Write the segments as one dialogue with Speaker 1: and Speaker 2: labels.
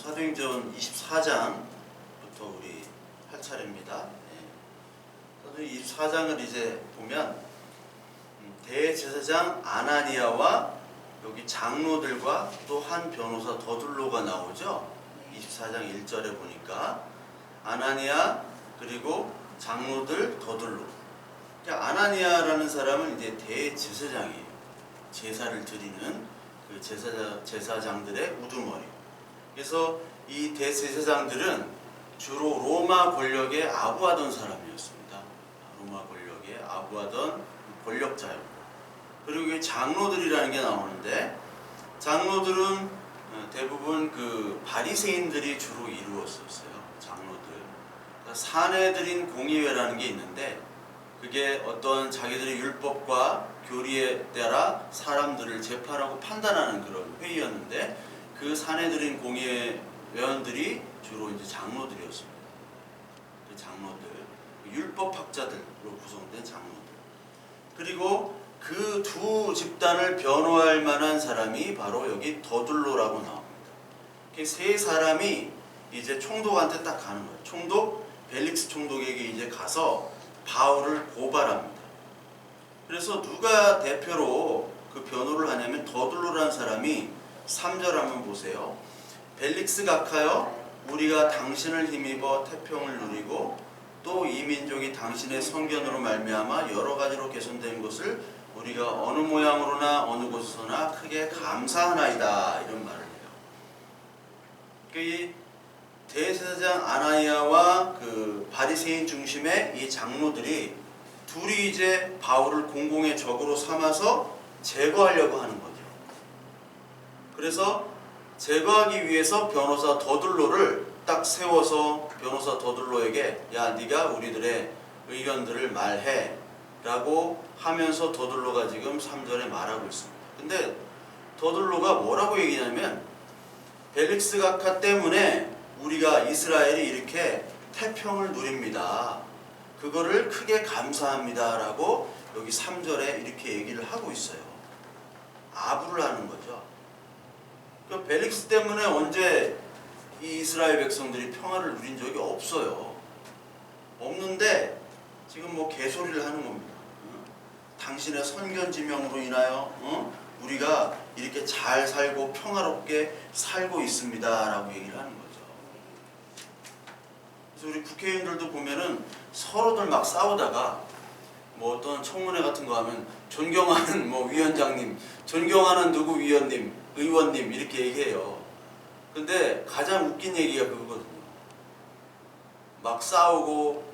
Speaker 1: 사도행전 24장부터 우리 할 차례입니다. 사도행전 24장을 이제 보면 대제사장 아나니아와 여기 장로들과 또 한 변호사 더둘로가 나오죠. 24장 1절에 보니까 아나니아 그리고 장로들 더둘로. 아나니아라는 사람은 이제 대제사장이에요. 제사를 드리는 그 제사장들의 우두머리. 그래서 이 대제사장들은 주로 로마 권력에 아부하던 사람이었습니다. 로마 권력에 아부하던 권력자였고, 그리고 장로들이라는 게 나오는데, 장로들은 대부분 그 바리새인들이 주로 이루었었어요. 장로들. 그러니까 사내들인 공의회라는 게 있는데, 그게 어떤 자기들의 율법과 교리에 따라 사람들을 재판하고 판단하는 그런 회의였는데, 그 사내들인 공의회 회원들이 주로 이제 장로들이었습니다. 그 장로들, 율법학자들로 구성된 장로들. 그리고 그 두 집단을 변호할 만한 사람이 바로 여기 더둘로라고 나옵니다. 세 사람이 이제 총독한테 딱 가는 거예요. 총독 벨릭스 총독에게 이제 가서 바울을 고발합니다. 그래서 누가 대표로 그 변호를 하냐면 더둘로라는 사람이 3절 한번 보세요. 벨릭스 각하여, 우리가 당신을 힘입어 태평을 누리고 또 이 민족이 당신의 선견으로 말미암아 여러 가지로 개선된 것을 우리가 어느 모양으로나 어느 곳에서나 크게 감사하나이다, 이런 말을 해요. 이 대제사장 아나니아와 그 바리새인 중심의 이 장로들이 둘이 이제 바울을 공공의 적으로 삼아서 제거하려고 하는 거죠. 그래서 제거하기 위해서 변호사 더둘로를 딱 세워서 변호사 더둘로에게, 야, 네가 우리들의 의견들을 말해 라고 하면서 더둘로가 지금 3절에 말하고 있습니다. 근데 더둘로가 뭐라고 얘기냐면, 벨릭스 각하 때문에 우리가 이스라엘이 이렇게 태평을 누립니다. 그거를 크게 감사합니다 라고 여기 3절에 이렇게 얘기를 하고 있어요. 아부를 하는 거죠. 그러니까 벨릭스 때문에 언제 이 이스라엘 백성들이 평화를 누린 적이 없어요. 없는데 지금 뭐 개소리를 하는 겁니다. 당신의 선견지명으로 인하여 우리가 이렇게 잘 살고 평화롭게 살고 있습니다 라고 얘기를 하는 거죠. 그래서 우리 국회의원들도 보면은 서로들 막 싸우다가 뭐 어떤 청문회 같은 거 하면 존경하는 뭐 위원장님, 존경하는 누구 위원님, 의원님 이렇게 얘기해요. 근데 가장 웃긴 얘기가 그거거든요. 막 싸우고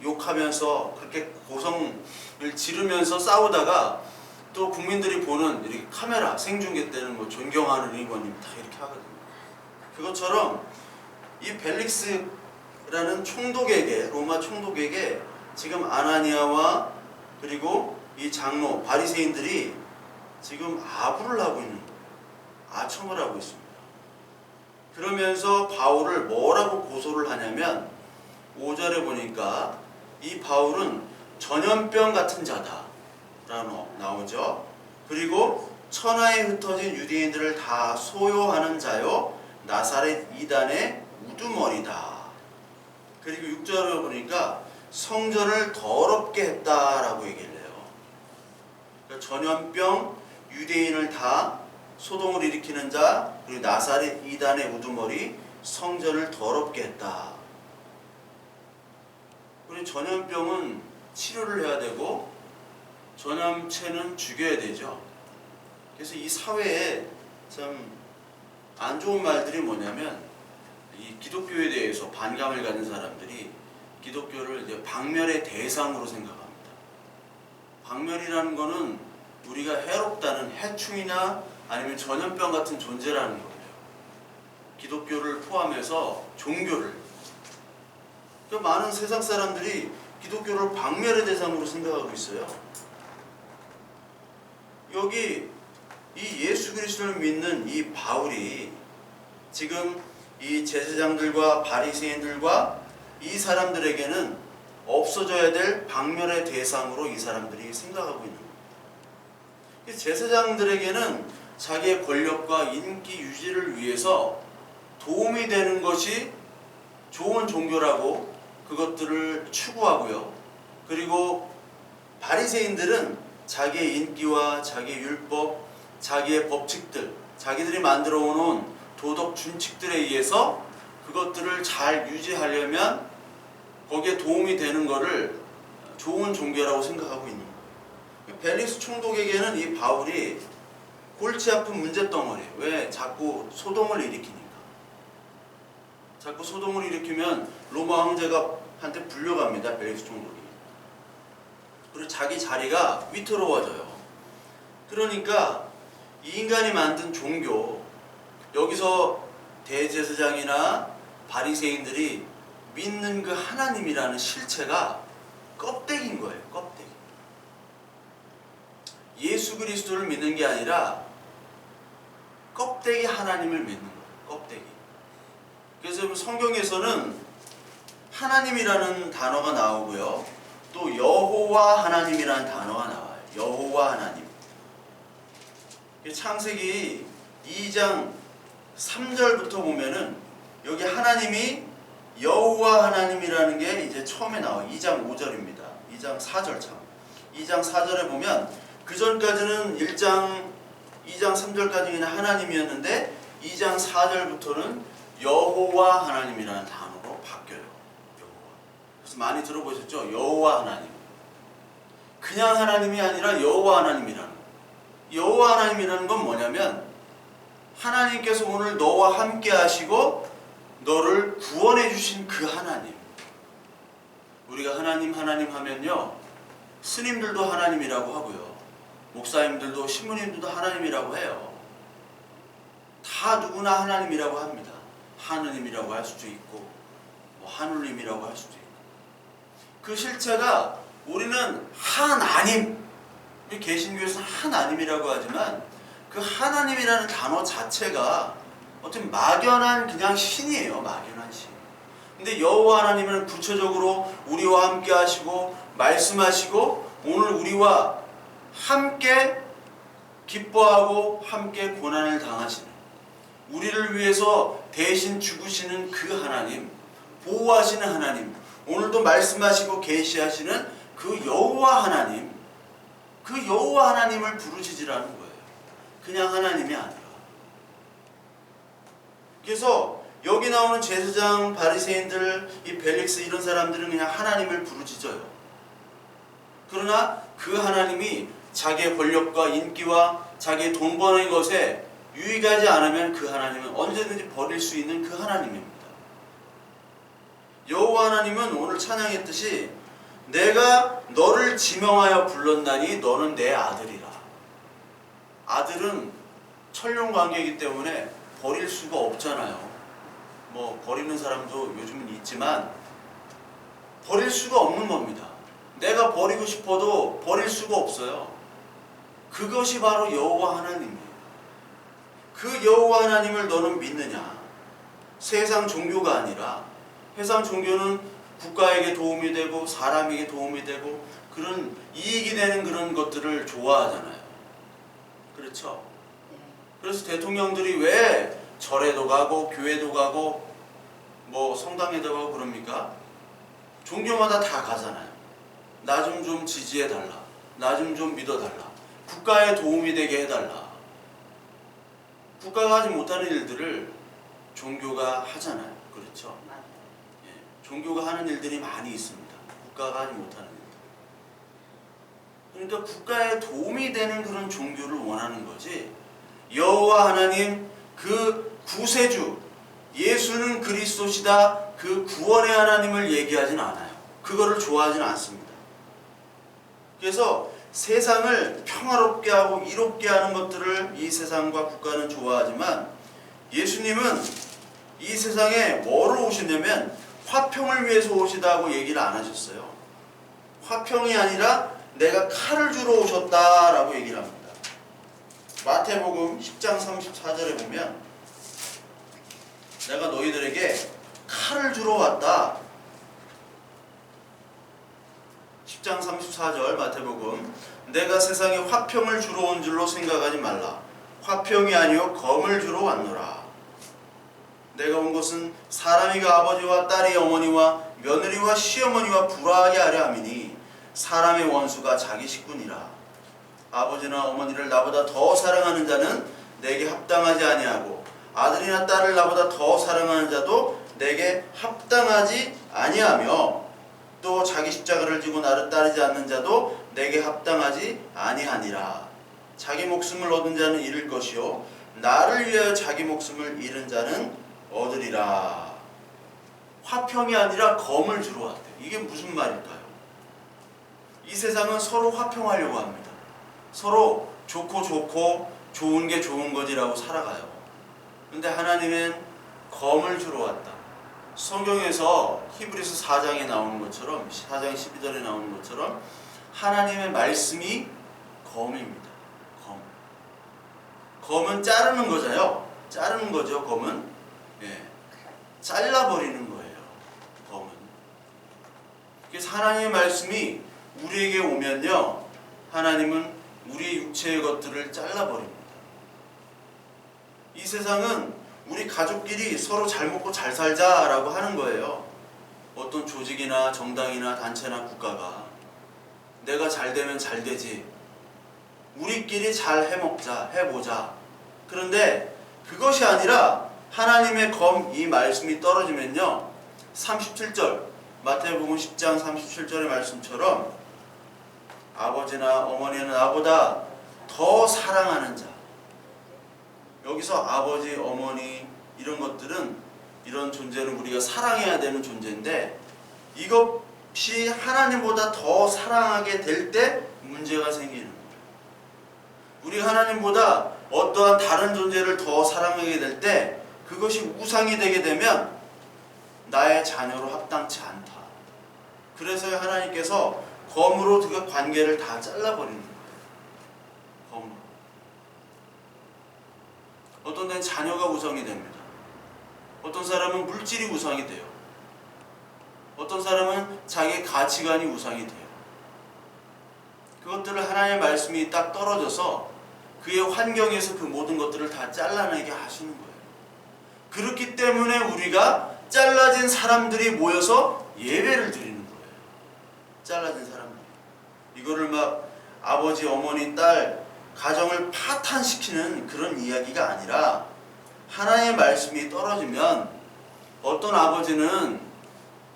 Speaker 1: 욕하면서 그렇게 고성을 지르면서 싸우다가 또 국민들이 보는 이렇게 카메라 생중계 때는 뭐 존경하는 의원님 다 이렇게 하거든요. 그것처럼 이 벨릭스라는 총독에게, 로마 총독에게 지금 아나니아와 그리고 이 장로 바리새인들이 지금 아부를 하고 있는 거예요. 아첨을 하고 있습니다. 그러면서 바울을 뭐라고 고소를 하냐면 5절에 보니까 이 바울은 전염병 같은 자다라고 나오죠. 그리고 천하에 흩어진 유대인들을 다 소요하는 자요, 나사렛 이단의 우두머리다. 그리고 6절에 보니까 성전을 더럽게 했다라고 얘기를 해요. 그러니까 전염병, 유대인을 다 소동을 일으키는 자, 그리고 나사렛 이단의 우두머리, 성전을 더럽게 했다. 우리 전염병은 치료를 해야 되고 전염체는 죽여야 되죠. 그래서 이 사회에 참 안 좋은 말들이 뭐냐면, 이 기독교에 대해서 반감을 가진 사람들이 기독교를 이제 박멸의 대상으로 생각합니다. 박멸이라는 거는 우리가 해롭다는 해충이나 아니면 전염병 같은 존재라는 거예요. 기독교를 포함해서 종교를. 그러니까 많은 세상 사람들이 기독교를 박멸의 대상으로 생각하고 있어요. 여기 이 예수 그리스도를 믿는 이 바울이 지금 이 제사장들과 바리새인들과 이 사람들에게는 없어져야 될 박멸의 대상으로 이 사람들이 생각하고 있는 거예요. 제사장들에게는 자기의 권력과 인기 유지를 위해서 도움이 되는 것이 좋은 종교라고 그것들을 추구하고요. 그리고 바리새인들은 자기의 인기와 자기의 율법, 자기의 법칙들, 자기들이 만들어 놓은 도덕 준칙들에 의해서 그것들을 잘 유지하려면 거기에 도움이 되는 것을 좋은 종교라고 생각하고 있는 거예요. 벨릭스 총독에게는 이 바울이 골치 아픈 문제덩어리예요. 왜? 자꾸 소동을 일으키니까. 자꾸 소동을 일으키면 로마 황제한테 불려갑니다. 벨릭스 총독이. 그리고 자기 자리가 위태로워져요. 그러니까 이 인간이 만든 종교, 여기서 대제사장이나 바리새인들이 믿는 그 하나님이라는 실체가 껍데기인 거예요. 껍데기. 예수 그리스도를 믿는 게 아니라 껍데기 하나님을 믿는 거예요. 껍데기. 그래서 성경에서는 하나님이라는 단어가 나오고요. 또 여호와 하나님이라는 단어가 나와요. 여호와 하나님. 창세기 2장 3절부터 보면은 여기 하나님이 여호와 하나님이라는 게 이제 처음에 나와요. 2장 5절입니다. 2장 4절 참. 2장 4절에 보면 그 전까지는 2장 3절까지 그냥 하나님이었는데 2장 4절부터는 여호와 하나님이라는 단어로 바뀌어요. 여호와. 그래서 많이 들어보셨죠? 여호와 하나님. 그냥 하나님이 아니라 여호와 하나님이라는 거. 여호와 하나님이라는 건 뭐냐면 하나님께서 오늘 너와 함께 하시고 너를 구원해 주신 그 하나님. 우리가 하나님 하면요, 스님들도 하나님이라고 하고요, 목사님들도 신부님들도 하나님이라고 해요. 다 누구나 하나님이라고 합니다. 하느님이라고 할 수도 있고 하늘님이라고 할 수도 있고. 그 실체가 우리는 하나님, 우리 개신교에서는 하나님이라고 하지만 그 하나님이라는 단어 자체가 어떻게 막연한 그냥 신이에요. 막연한 신. 근데 여호와 하나님은 구체적으로 우리와 함께 하시고 말씀하시고 오늘 우리와 함께 기뻐하고 함께 고난을 당하시는, 우리를 위해서 대신 죽으시는 그 하나님, 보호하시는 하나님, 오늘도 말씀하시고 계시하시는 그 여호와 하나님, 그 여호와 하나님을 부르짖으라는 거예요. 그냥 하나님이 아니라. 그래서 여기 나오는 제사장, 바리새인들, 이 벨릭스 이런 사람들은 그냥 하나님을 부르짖어요. 그러나 그 하나님이 자기의 권력과 인기와 자기의 돈 버는 것에 유익하지 않으면 그 하나님은 언제든지 버릴 수 있는 그 하나님입니다. 여호와 하나님은 오늘 찬양했듯이 내가 너를 지명하여 불렀나니 너는 내 아들이라. 아들은 천룡 관계이기 때문에 버릴 수가 없잖아요. 뭐 버리는 사람도 요즘은 있지만 버릴 수가 없는 겁니다. 내가 버리고 싶어도 버릴 수가 없어요. 그것이 바로 여호와 하나님이에요. 그 여호와 하나님을 너는 믿느냐? 세상 종교가 아니라, 세상 종교는 국가에게 도움이 되고 사람에게 도움이 되고 그런 이익이 되는 그런 것들을 좋아하잖아요. 그렇죠? 그래서 대통령들이 왜 절에도 가고 교회도 가고 뭐 성당에도 가고 그럽니까? 종교마다 다 가잖아요. 나 좀 지지해달라. 나 좀 믿어달라. 국가에 도움이 되게 해달라. 국가가 하지 못하는 일들을 종교가 하잖아요. 그렇죠? 예, 종교가 하는 일들이 많이 있습니다. 국가가 하지 못하는 일들. 그러니까 국가에 도움이 되는 그런 종교를 원하는 거지, 여호와 하나님 그 구세주, 예수는 그리스도시다, 그 구원의 하나님을 얘기하진 않아요. 그거를 좋아하진 않습니다. 그래서 세상을 평화롭게 하고 이롭게 하는 것들을 이 세상과 국가는 좋아하지만 예수님은 이 세상에 뭐로 오시냐면 화평을 위해서 오시다고 얘기를 안 하셨어요. 화평이 아니라 내가 칼을 주러 오셨다라고 얘기를 합니다. 마태복음 10장 34절에 보면 내가 너희들에게 칼을 주러 왔다. 10장 34절 마태복음, 내가 세상에 화평을 주러 온 줄로 생각하지 말라. 화평이 아니요 검을 주러 왔노라. 내가 온 것은 사람이가 아버지와 딸이 어머니와 며느리와 시어머니와 불화하게 하려 함이니 사람의 원수가 자기 식구니라. 아버지나 어머니를 나보다 더 사랑하는 자는 내게 합당하지 아니하고 아들이나 딸을 나보다 더 사랑하는 자도 내게 합당하지 아니하며 또 자기 십자가를 지고 나를 따르지 않는 자도 내게 합당하지 아니하니라. 자기 목숨을 얻은 자는 잃을 것이요 나를 위하여 자기 목숨을 잃은 자는 얻으리라. 화평이 아니라 검을 주러 왔대요. 이게 무슨 말일까요? 이 세상은 서로 화평하려고 합니다. 서로 좋고 좋은 게 좋은 거지라고 살아가요. 근데 하나님은 검을 주러 왔다. 성경에서 히브리서 4장에 나오는 것처럼 4장 12절에 나오는 것처럼 하나님의 말씀이 검입니다. 검은 자르는 거잖아요. 자르는 거죠. 검은 잘라버리는 거예요. 검은. 그래서 하나님의 말씀이 우리에게 오면요, 하나님은 우리의 육체의 것들을 잘라버립니다. 이 세상은 우리 가족끼리 서로 잘 먹고 잘 살자라고 하는 거예요. 어떤 조직이나 정당이나 단체나 국가가 내가 잘 되면 잘 되지, 우리끼리 잘 해먹자, 해보자. 그런데 그것이 아니라 하나님의 검, 이 말씀이 떨어지면요, 37절 마태복음 10장 37절의 말씀처럼 아버지나 어머니는 나보다 더 사랑하는 자. 여기서 아버지, 어머니 이런 것들은, 이런 존재는 우리가 사랑해야 되는 존재인데 이것이 하나님보다 더 사랑하게 될 때 문제가 생기는 거예요. 우리가 하나님보다 어떠한 다른 존재를 더 사랑하게 될 때 그것이 우상이 되게 되면 나의 자녀로 합당치 않다. 그래서 하나님께서 검으로 그 관계를 다 잘라버리는 거예요. 검으로. 어떤 데는 자녀가 우상이 됩니다. 어떤 사람은 물질이 우상이 돼요. 어떤 사람은 자기의 가치관이 우상이 돼요. 그것들을 하나님의 말씀이 딱 떨어져서 그의 환경에서 그 모든 것들을 다 잘라내게 하시는 거예요. 그렇기 때문에 우리가 잘라진 사람들이 모여서 예배를 드리는 거예요. 잘라진 사람들. 이거를 막 아버지, 어머니, 딸, 가정을 파탄시키는 그런 이야기가 아니라 하나님의 말씀이 떨어지면 어떤 아버지는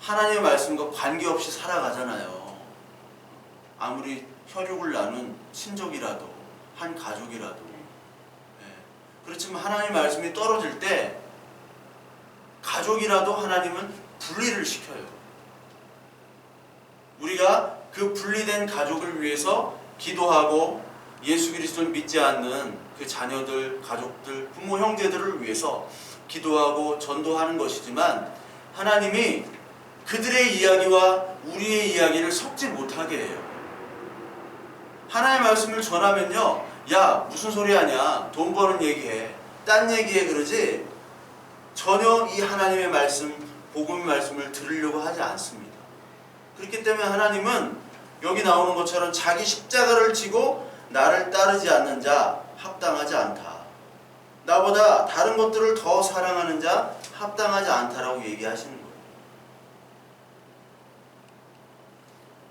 Speaker 1: 하나님의 말씀과 관계없이 살아가잖아요. 아무리 혈육을 나눈 친족이라도, 한 가족이라도. 그렇지만 하나님의 말씀이 떨어질 때 가족이라도 하나님은 분리를 시켜요. 우리가 그 분리된 가족을 위해서 기도하고 예수 그리스도를 믿지 않는 그 자녀들, 가족들, 부모, 형제들을 위해서 기도하고 전도하는 것이지만 하나님이 그들의 이야기와 우리의 이야기를 섞지 못하게 해요. 하나님의 말씀을 전하면요, 야 무슨 소리 하냐, 돈 버는 얘기해, 딴 얘기해, 그러지 전혀 이 하나님의 말씀, 복음의 말씀을 들으려고 하지 않습니다. 그렇기 때문에 하나님은 여기 나오는 것처럼 자기 십자가를 지고 나를 따르지 않는 자 합당하지 않다. 나보다 다른 것들을 더 사랑하는 자 합당하지 않다라고 얘기하시는 거예요.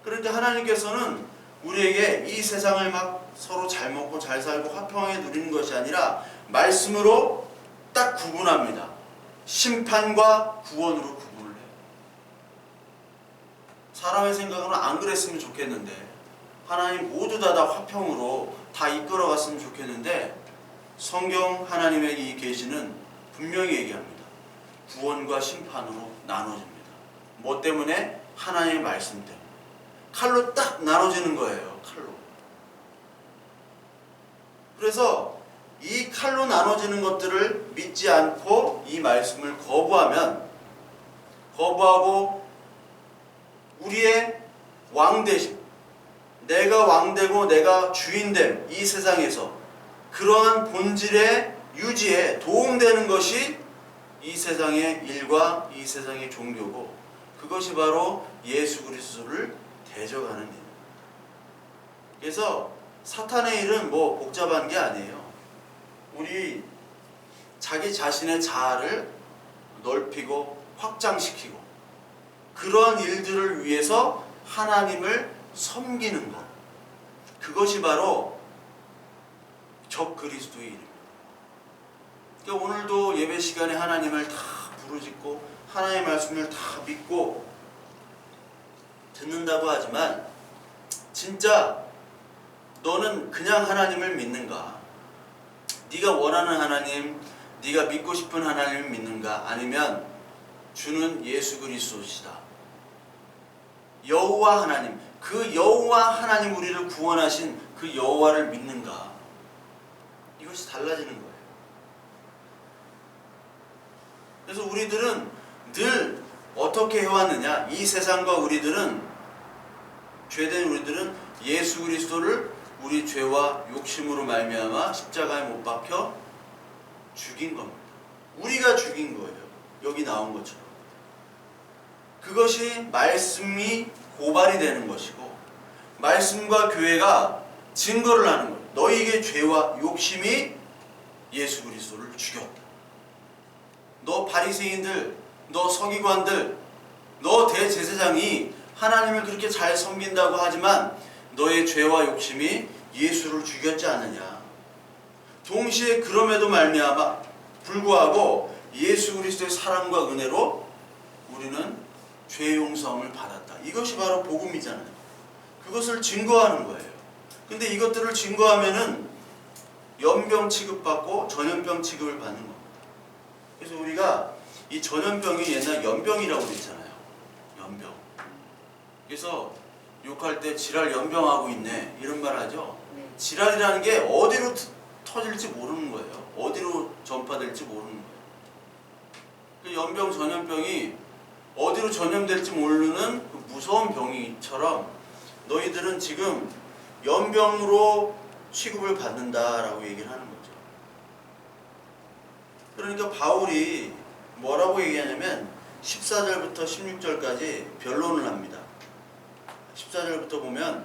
Speaker 1: 그러니까 하나님께서는 우리에게 이 세상을 막 서로 잘 먹고 잘 살고 화평하게 누리는 것이 아니라 말씀으로 딱 구분합니다. 심판과 구원으로 구분을 해요. 사람의 생각으로는 안 그랬으면 좋겠는데, 하나님 모두 다 화평으로 다 이끌어갔으면 좋겠는데, 성경 하나님의 이 계시는 분명히 얘기합니다. 구원과 심판으로 나눠집니다. 뭐 때문에? 하나님의 말씀 때문에. 칼로 딱 나눠지는 거예요. 칼로. 그래서 이 칼로 나눠지는 것들을 믿지 않고 이 말씀을 거부하고 우리의 왕되심, 내가 왕되고 내가 주인됨, 이 세상에서 그러한 본질의 유지에 도움되는 것이 이 세상의 일과 이 세상의 종교고, 그것이 바로 예수 그리스도를 대적하는 일. 그래서 사탄의 일은 뭐 복잡한 게 아니에요. 우리 자기 자신의 자아를 넓히고 확장시키고 그런 일들을 위해서 하나님을 섬기는 것. 그것이 바로 적그리스도의 일입니다. 그러니까 오늘도 예배 시간에 하나님을 다 부르짖고 하나님의 말씀을 다 믿고 듣는다고 하지만 진짜 너는 그냥 하나님을 믿는가? 네가 원하는 하나님, 네가 믿고 싶은 하나님을 믿는가? 아니면 주는 예수 그리스도시다. 여호와 하나님, 그 여호와 하나님 우리를 구원하신 그 여호와를 믿는가? 이것이 달라지는 거예요. 그래서 우리들은 늘 어떻게 해왔느냐? 이 세상과 죄된 우리들은 예수 그리스도를 우리 죄와 욕심으로 말미암아 십자가에 못 박혀 죽인 겁니다. 우리가 죽인 거예요. 여기 나온 것처럼. 그것이 말씀이 고발이 되는 것이고 말씀과 교회가 증거를 하는 거예요. 너희에게 죄와 욕심이 예수 그리스도를 죽였다. 너 바리새인들, 너 서기관들, 너 대제사장이 하나님을 그렇게 잘 섬긴다고 하지만 너의 죄와 욕심이 예수를 죽였지 않느냐. 동시에 그럼에도 말미암아 불구하고 예수 그리스도의 사랑과 은혜로 우리는 죄 용서함을 받았다. 이것이 바로 복음이잖아요. 그것을 증거하는 거예요. 근데 이것들을 증거하면은 연병 취급받고 전염병 취급을 받는 겁니다. 그래서 우리가 이 전염병이 옛날 연병이라고 그랬잖아요. 연병. 그래서 욕할 때 지랄 연병하고 있네 이런 말 하죠. 지랄이라는 게 어디로 터질지 모르는 거예요. 어디로 전파될지 모르는 거예요. 그 연병 전염병이 어디로 전염될지 모르는 그 무서운 병이처럼 너희들은 지금 연병으로 취급을 받는다라고 얘기를 하는 거죠. 그러니까 바울이 뭐라고 얘기하냐면 14절부터 16절까지 변론을 합니다. 14절부터 보면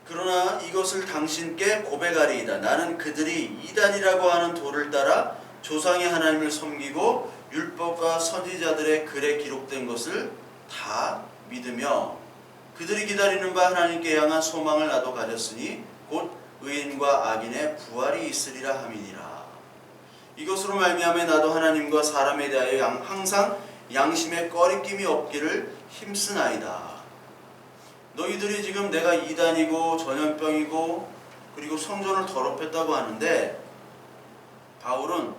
Speaker 1: 그러나 이것을 당신께 고백하리이다. 나는 그들이 이단이라고 하는 도를 따라 조상의 하나님을 섬기고 율법과 선지자들의 글에 기록된 것을 다 믿으며 그들이 기다리는 바 하나님께 향한 소망을 나도 가졌으니 곧 의인과 악인의 부활이 있으리라 함이니라. 이것으로 말미암아 나도 하나님과 사람에 대하여 항상 양심에 꺼리낌이 없기를 힘쓰나이다. 너희들이 지금 내가 이단이고 전염병이고 그리고 성전을 더럽혔다고 하는데 바울은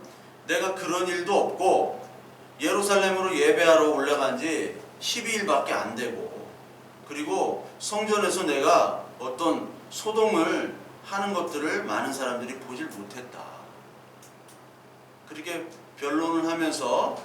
Speaker 1: 내가 그런 일도 없고 예루살렘으로 예배하러 올라간 지 12일밖에 안 되고 그리고 성전에서 내가 어떤 소동을 하는 것들을 많은 사람들이 보질 못했다. 그렇게 변론을 하면서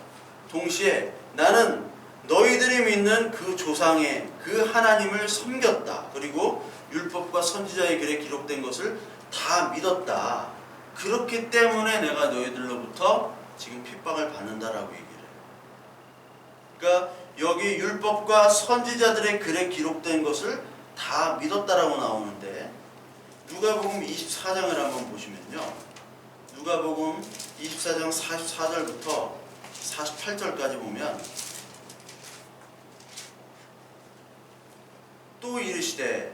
Speaker 1: 동시에 나는 너희들이 믿는 그 조상의 그 하나님을 섬겼다. 그리고 율법과 선지자의 글에 기록된 것을 다 믿었다. 그렇기 때문에 내가 너희들로부터 지금 핍박을 받는다라고 얘기를 해요. 그러니까 여기 율법과 선지자들의 글에 기록된 것을 다 믿었다라고 나오는데 누가복음 24장을 한번 보시면요. 누가복음 24장 44절부터 48절까지 보면 또 이르시되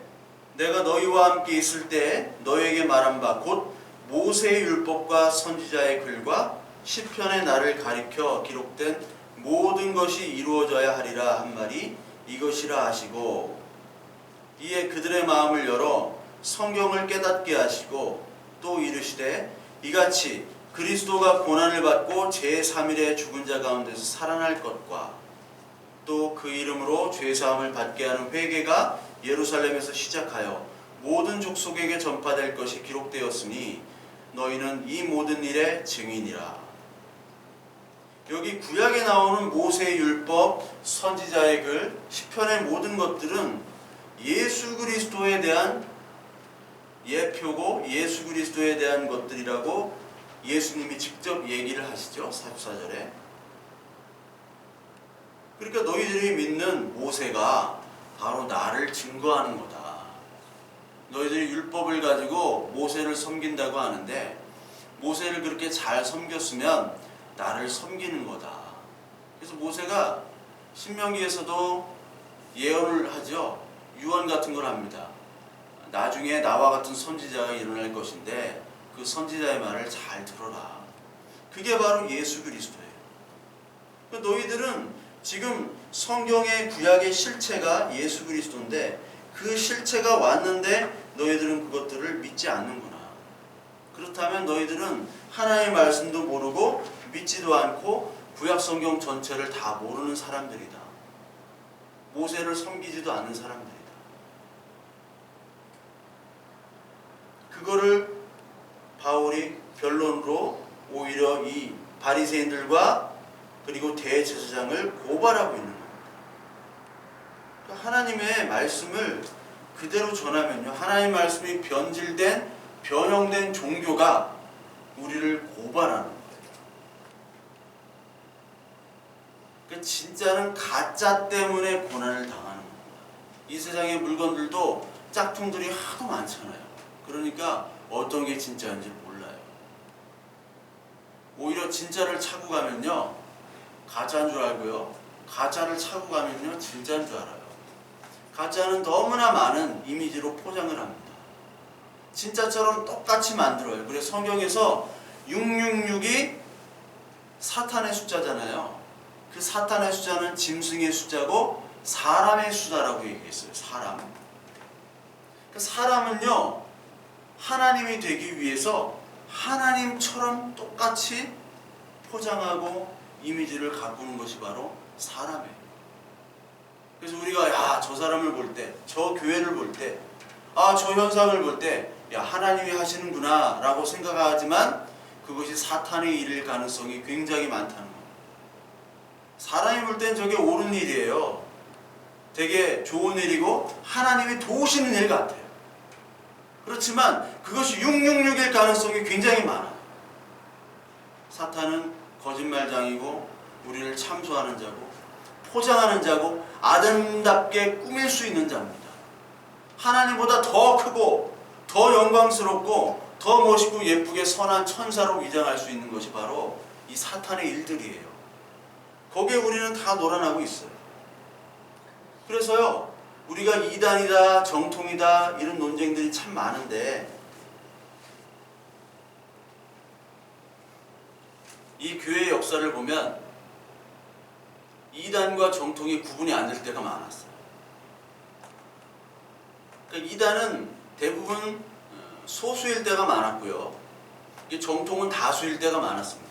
Speaker 1: 내가 너희와 함께 있을 때 너희에게 말한 바 곧 모세의 율법과 선지자의 글과 시편의 나를 가리켜 기록된 모든 것이 이루어져야 하리라 한 말이 이것이라 하시고 이에 그들의 마음을 열어 성경을 깨닫게 하시고 또 이르시되 이같이 그리스도가 고난을 받고 제3일에 죽은 자 가운데서 살아날 것과 또 그 이름으로 죄사함을 받게 하는 회개가 예루살렘에서 시작하여 모든 족속에게 전파될 것이 기록되었으니 너희는 이 모든 일의 증인이라. 여기 구약에 나오는 모세의 율법, 선지자의 글, 시편의 모든 것들은 예수 그리스도에 대한 예표고 예수 그리스도에 대한 것들이라고 예수님이 직접 얘기를 하시죠. 44절에. 그러니까 너희들이 믿는 모세가 바로 나를 증거하는 거다. 너희들이 율법을 가지고 모세를 섬긴다고 하는데 모세를 그렇게 잘 섬겼으면 나를 섬기는 거다. 그래서 모세가 신명기에서도 예언을 하죠. 유언 같은 걸 합니다. 나중에 나와 같은 선지자가 일어날 것인데 그 선지자의 말을 잘 들어라. 그게 바로 예수 그리스도예요. 너희들은 지금 성경의 구약의 실체가 예수 그리스도인데 그 실체가 왔는데 너희들은 그것들을 믿지 않는구나. 그렇다면 너희들은 하나님의 말씀도 모르고 믿지도 않고 구약 성경 전체를 다 모르는 사람들이다. 모세를 섬기지도 않는 사람들이다. 그거를 바울이 변론으로 오히려 이 바리새인들과 그리고 대제사장을 고발하고 있는 겁니다. 그러니까 하나님의 말씀을 그대로 전하면요, 하나님의 말씀이 변질된 변형된 종교가 우리를 고발하는 거예요. 그러니까 진짜는 가짜 때문에 고난을 당하는 겁니다. 이 세상의 물건들도 짝퉁들이 하도 많잖아요. 그러니까 어떤 게 진짜인지 몰라요. 오히려 진짜를 차고 가면요, 가짜인 줄 알고요, 가짜를 차고 가면요, 진짜인 줄 알아요. 가짜는 너무나 많은 이미지로 포장을 합니다. 진짜처럼 똑같이 만들어요. 그래서 성경에서 666이 사탄의 숫자잖아요. 그 사탄의 숫자는 짐승의 숫자고 사람의 숫자라고 얘기했어요. 사람. 사람은요, 하나님이 되기 위해서 하나님처럼 똑같이 포장하고 이미지를 가꾸는 것이 바로 사람이에요. 그래서 우리가 야, 저 사람을 볼 때, 저 교회를 볼 때, 아, 저 현상을 볼 때, 야, 하나님이 하시는구나 라고 생각하지만 그것이 사탄의 일일 가능성이 굉장히 많다는 겁니다. 사람이 볼 땐 저게 옳은 일이에요. 되게 좋은 일이고 하나님이 도우시는 일 같아요. 그렇지만 그것이 666일 가능성이 굉장히 많아요. 사탄은 거짓말장이고 우리를 참소하는 자고 포장하는 자고 아름답게 꾸밀 수 있는 자입니다. 하나님보다 더 크고 더 영광스럽고 더 멋있고 예쁘게 선한 천사로 위장할 수 있는 것이 바로 이 사탄의 일들이에요. 거기에 우리는 다 놀아나고 있어요. 그래서요, 우리가 이단이다, 정통이다 이런 논쟁들이 참 많은데 이 교회의 역사를 보면 이단과 정통이 구분이 안 될 때가 많았어요. 그러니까 이단은 대부분 소수일 때가 많았고요. 정통은 다수일 때가 많았습니다.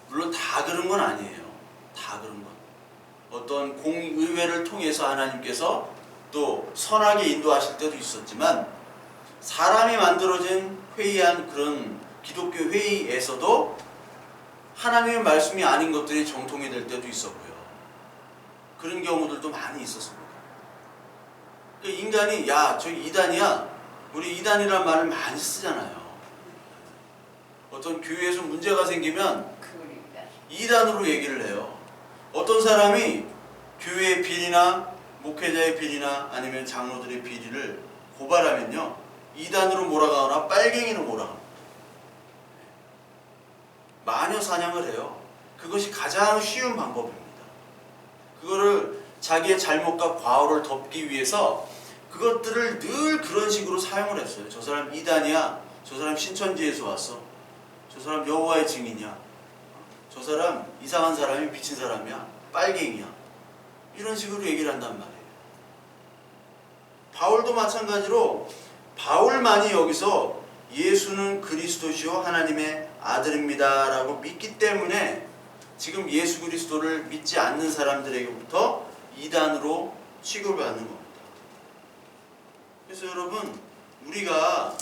Speaker 1: 물론 다 그런 건 아니에요. 다 그런 건. 어떤 공의회를 통해서 하나님께서 또 선하게 인도하실 때도 있었지만 사람이 만들어진 회의한 그런 기독교 회의에서도 하나님의 말씀이 아닌 것들이 정통이 될 때도 있었고요. 그런 경우들도 많이 있었습니다. 그러니까 인간이 야, 저 이단이야. 우리 이단이란 말을 많이 쓰잖아요. 어떤 교회에서 문제가 생기면 이단으로 얘기를 해요. 어떤 사람이 교회의 비리나 목회자의 비리나 아니면 장로들의 비리를 고발하면요, 이단으로 몰아가거나 빨갱이로 몰아갑니다. 마녀 사냥을 해요. 그것이 가장 쉬운 방법입니다. 그거를 자기의 잘못과 과오를 덮기 위해서 그것들을 늘 그런 식으로 사용을 했어요. 저 사람 이단이야. 저 사람 신천지에서 왔어. 저 사람 여호와의 증인이야. 저 사람 이상한 사람이 미친 사람이야. 빨갱이야. 이런 식으로 얘기를 한단 말이에요. 바울도 마찬가지로 바울만이 여기서 예수는 그리스도시요 하나님의 아들입니다 라고 믿기 때문에 지금 예수 그리스도를 믿지 않는 사람들에게부터 이단으로 취급을 받는 겁니다. 그래서 여러분, 우리가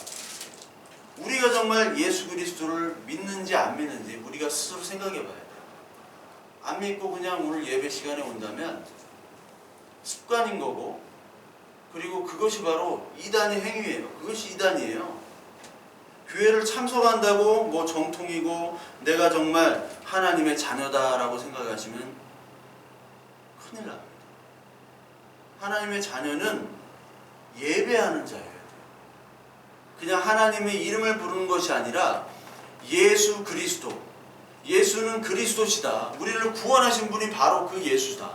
Speaker 1: 정말 예수 그리스도를 믿는지 안 믿는지 우리가 스스로 생각해 봐야 돼요. 안 믿고 그냥 오늘 예배 시간에 온다면 습관인 거고, 그리고 그것이 바로 이단의 행위예요. 그것이 이단이에요. 교회를 참석한다고 뭐 정통이고 내가 정말 하나님의 자녀다라고 생각하시면 큰일 납니다. 하나님의 자녀는 예배하는 자예요. 그냥 하나님의 이름을 부르는 것이 아니라 예수 그리스도. 예수는 그리스도시다. 우리를 구원하신 분이 바로 그 예수다.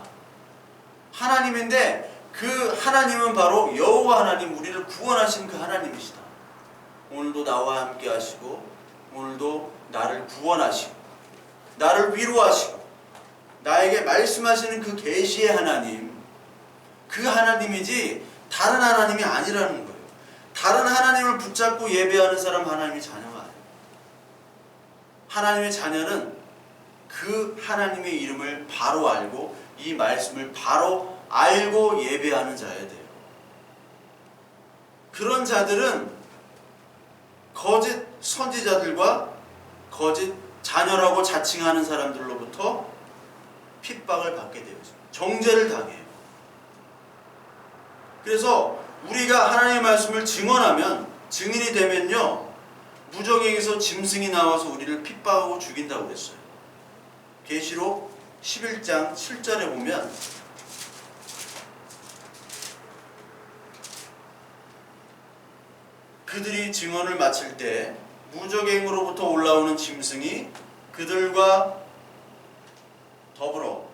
Speaker 1: 하나님인데 그 하나님은 바로 여호와 하나님, 우리를 구원하신 그 하나님이시다. 오늘도 나와 함께 하시고 오늘도 나를 구원하시고 나를 위로하시고 나에게 말씀하시는 그 계시의 하나님, 그 하나님이지 다른 하나님이 아니라는 거예요. 다른 하나님을 붙잡고 예배하는 사람 하나님의 자녀가 아니에요. 하나님의 자녀는 그 하나님의 이름을 바로 알고 이 말씀을 바로 알고 예배하는 자여야 돼요. 그런 자들은 거짓 선지자들과 거짓 자녀라고 자칭하는 사람들로부터 핍박을 받게 되어요. 정죄를 당해요. 그래서 우리가 하나님의 말씀을 증언하면, 증인이 되면요, 무적행에서 짐승이 나와서 우리를 핍박하고 죽인다고 그랬어요. 계시록 11장 7절에 보면 그들이 증언을 마칠 때 무적행으로부터 올라오는 짐승이 그들과 더불어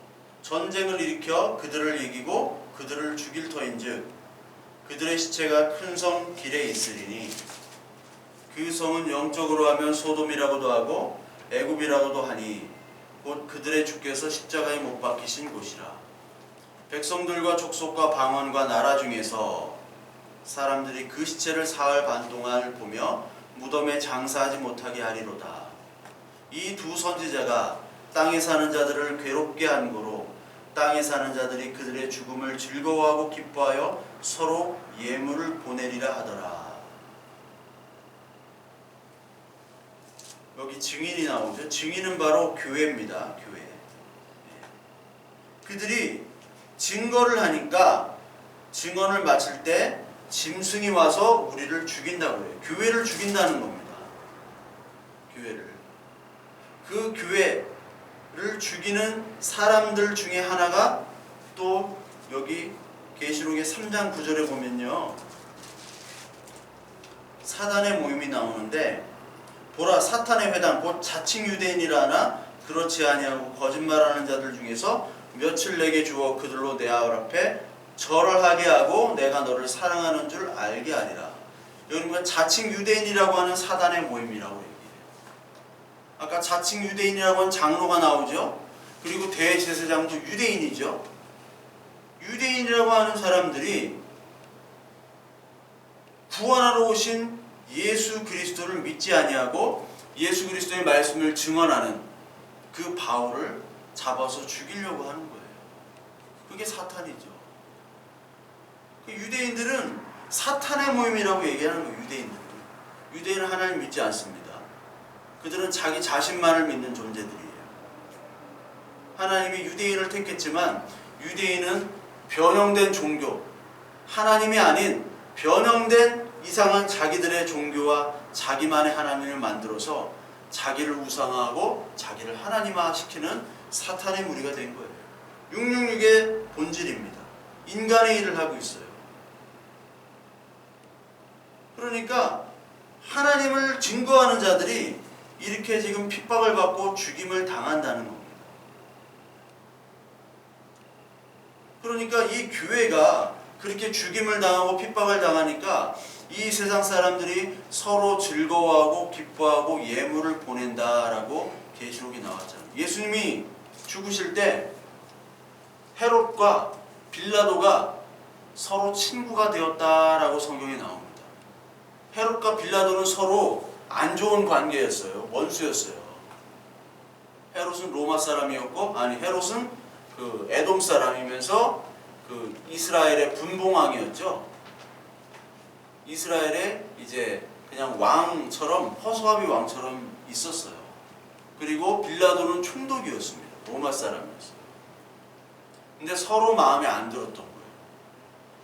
Speaker 1: 전쟁을 일으켜 그들을 이기고 그들을 죽일 터인즉 그들의 시체가 큰 성 길에 있으리니 그 성은 영적으로 하면 소돔이라고도 하고 애굽이라고도 하니 곧 그들의 주께서 십자가에 못 박히신 곳이라. 백성들과 족속과 방언과 나라 중에서 사람들이 그 시체를 사흘 반 동안 보며 무덤에 장사하지 못하게 하리로다. 이 두 선지자가 땅에 사는 자들을 괴롭게 한 거로 땅에 사는 자들이 그들의 죽음을 즐거워하고 기뻐하여 서로 예물을 보내리라 하더라. 여기 증인이 나오죠. 증인은 바로 교회입니다. 교회. 그들이 증거를 하니까 증언을 마칠 때 짐승이 와서 우리를 죽인다고 해요. 교회를 죽인다는 겁니다. 교회를. 그 교회를 죽이는 사람들 중에 하나가 또 여기 계시록의 3장 9절에 보면요, 사단의 모임이 나오는데, 보라 사탄의 회당 곧 자칭 유대인이라 하나 그렇지 아니하고 거짓말하는 자들 중에서 며칠 내게 주어 그들로 내 앞에 절을 하게 하고 내가 너를 사랑하는 줄 알게 하리라. 여러분, 자칭 유대인이라고 하는 사단의 모임이라고 얘기해요. 아까 자칭 유대인이라고 하는 장로가 나오죠. 그리고 대제사장도 유대인이죠. 유대인이라고 하는 사람들이 구원하러 오신 예수 그리스도를 믿지 아니하고 예수 그리스도의 말씀을 증언하는 그 바울을 잡아서 죽이려고 하는 거예요. 그게 사탄이죠. 유대인들은 사탄의 모임이라고 얘기하는 거예요. 유대인은 하나님 믿지 않습니다. 그들은 자기 자신만을 믿는 존재들이에요. 하나님이 유대인을 택했지만 유대인은 변형된 종교, 하나님이 아닌 변형된 이상한 자기들의 종교와 자기만의 하나님을 만들어서 자기를 우상화하고 자기를 하나님화시키는 사탄의 무리가 된 거예요. 666의 본질입니다. 인간의 일을 하고 있어요. 그러니까 하나님을 증거하는 자들이 이렇게 지금 핍박을 받고 죽임을 당한다는 겁니다. 그러니까 이 교회가 그렇게 죽임을 당하고 핍박을 당하니까 이 세상 사람들이 서로 즐거워하고 기뻐하고 예물을 보낸다라고 계시록이 나왔잖아요. 예수님이 죽으실 때 헤롯과 빌라도가 서로 친구가 되었다라고 성경에 나옵니다. 헤롯과 빌라도는 서로 안 좋은 관계였어요. 원수였어요. 헤롯은 로마 사람이었고, 헤롯은 그 에돔 사람이면서 그 이스라엘의 분봉왕이었죠. 이스라엘에 이제 그냥 왕처럼, 허수아비 왕처럼 있었어요. 그리고 빌라도는 총독이었습니다. 로마 사람이었어요. 근데 서로 마음에 안 들었던 거예요.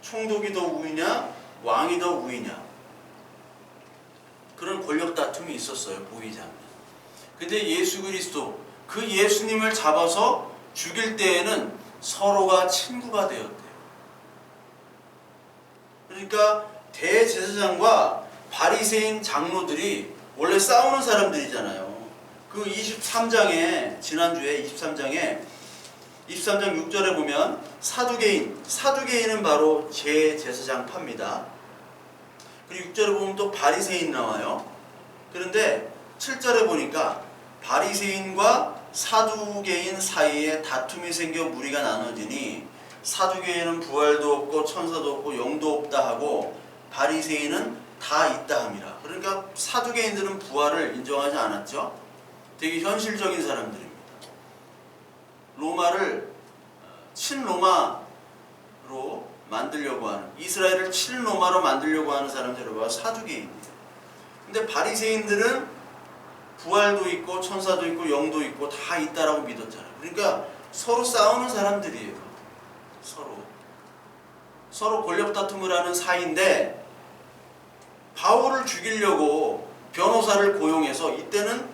Speaker 1: 총독이 더 우위냐, 왕이 더 우위냐, 그런 권력 다툼이 있었어요. 보이지 않는. 근데 예수 그리스도, 그 예수님을 잡아서 죽일 때에는 서로가 친구가 되었대요. 그러니까 대제사장과 바리새인 장로들이 원래 싸우는 사람들이잖아요. 그 23장에 지난주에 23장 6절에 보면 사두개인은 바로 제사장파입니다. 그리고 6절에 보면 또 바리새인 나와요. 그런데 7절에 보니까 바리새인과 사두개인 사이에 다툼이 생겨 무리가 나눠지니 사두개인은 부활도 없고 천사도 없고 영도 없다 하고 바리새인은 다 있다 함이라. 그러니까 사두개인들은 부활을 인정하지 않았죠. 되게 현실적인 사람들입니다. 로마를 친로마로 만들려고 하는, 이스라엘을 친로마로 만들려고 하는 사람들을 봐 사두개인이에요. 근데 바리새인들은 부활도 있고 천사도 있고 영도 있고 다 있다라고 믿었잖아요. 그러니까 서로 싸우는 사람들이에요. 서로 권력 다툼을 하는 사이인데 바울을 죽이려고 변호사를 고용해서 이때는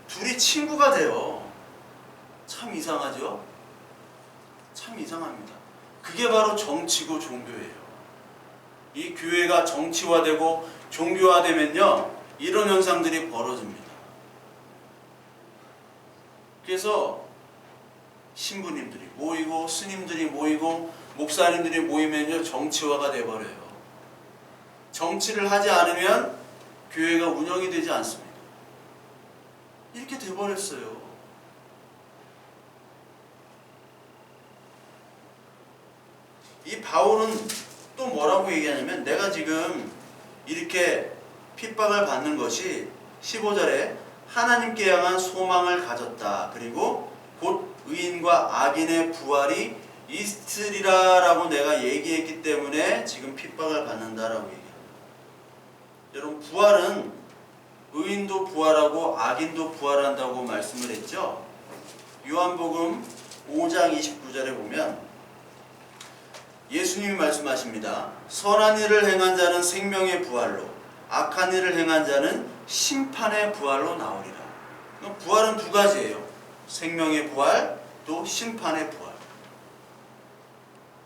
Speaker 1: 둘이 친구가 돼요. 참 이상하죠? 참 이상합니다. 그게 바로 정치고 종교예요. 이 교회가 정치화되고 종교화되면요, 이런 현상들이 벌어집니다. 그래서 신부님들이 모이고 스님들이 모이고 목사님들이 모이면요, 정치화가 돼버려요. 정치를 하지 않으면 교회가 운영이 되지 않습니다. 이렇게 돼버렸어요. 이 바울은 또 뭐라고 얘기하냐면, 내가 지금 이렇게 핍박을 받는 것이 15절에 하나님께 향한 소망을 가졌다. 그리고 곧 의인과 악인의 부활이 있으리라 라고 내가 얘기했기 때문에 지금 핍박을 받는다라고 얘기합니다. 여러분, 부활은 의인도 부활하고 악인도 부활한다고 말씀을 했죠. 요한복음 5장 29절에 보면 예수님이 말씀하십니다. 선한 일을 행한 자는 생명의 부활로, 악한 일을 행한 자는 심판의 부활로 나오리라. 부활은 두 가지예요. 생명의 부활, 또 심판의 부활.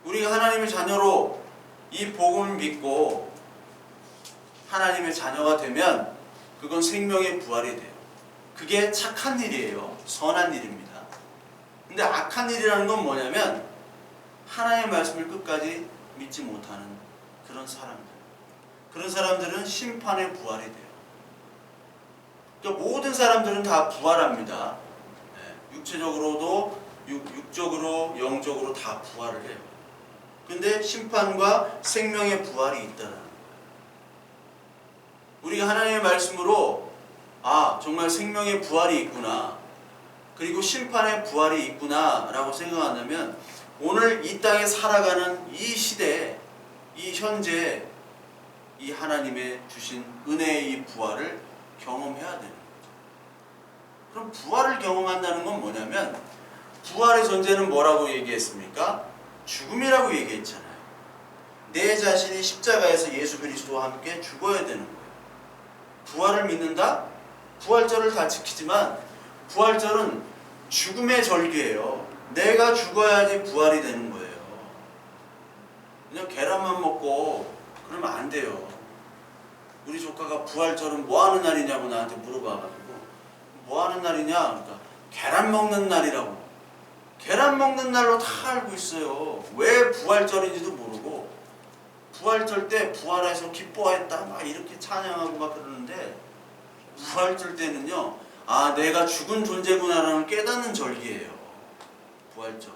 Speaker 1: 우리가 하나님의 자녀로 이 복음을 믿고 하나님의 자녀가 되면 그건 생명의 부활이 돼요. 그게 착한 일이에요. 선한 일입니다. 근데 악한 일이라는 건 뭐냐면 하나님의 말씀을 끝까지 믿지 못하는 그런 사람들. 그런 사람들은 심판의 부활이 돼요. 그러니까 모든 사람들은 다 부활합니다. 육체적으로도, 육적으로, 영적으로 다 부활을 해요. 근데 심판과 생명의 부활이 있다는 거예요. 우리가 하나님의 말씀으로 정말 생명의 부활이 있구나, 그리고 심판의 부활이 있구나 라고 생각한다면 오늘 이 땅에 살아가는 이 시대, 이 현재 이 하나님의 주신 은혜의 이 부활을 경험해야 되는 거죠. 그럼 부활을 경험한다는 건 뭐냐면, 부활의 존재는 뭐라고 얘기했습니까? 죽음이라고 얘기했잖아요. 내 자신이 십자가에서 예수 그리스도와 함께 죽어야 되는 거예요. 부활을 믿는다? 부활절을 다 지키지만 부활절은 죽음의 절기예요. 내가 죽어야지 부활이 되는 거예요. 그냥 계란만 먹고 그러면 안 돼요. 우리 조카가 부활절은 뭐 하는 날이냐고 나한테 물어봐가지고, 뭐 하는 날이냐? 그러니까 계란 먹는 날이라고. 계란 먹는 날로 다 알고 있어요. 왜 부활절인지도 모르고, 부활절 때 부활해서 기뻐했다 막 이렇게 찬양하고 막 그러는데, 부활절 때는요, 내가 죽은 존재구나라는 깨닫는 절기예요. 부활절.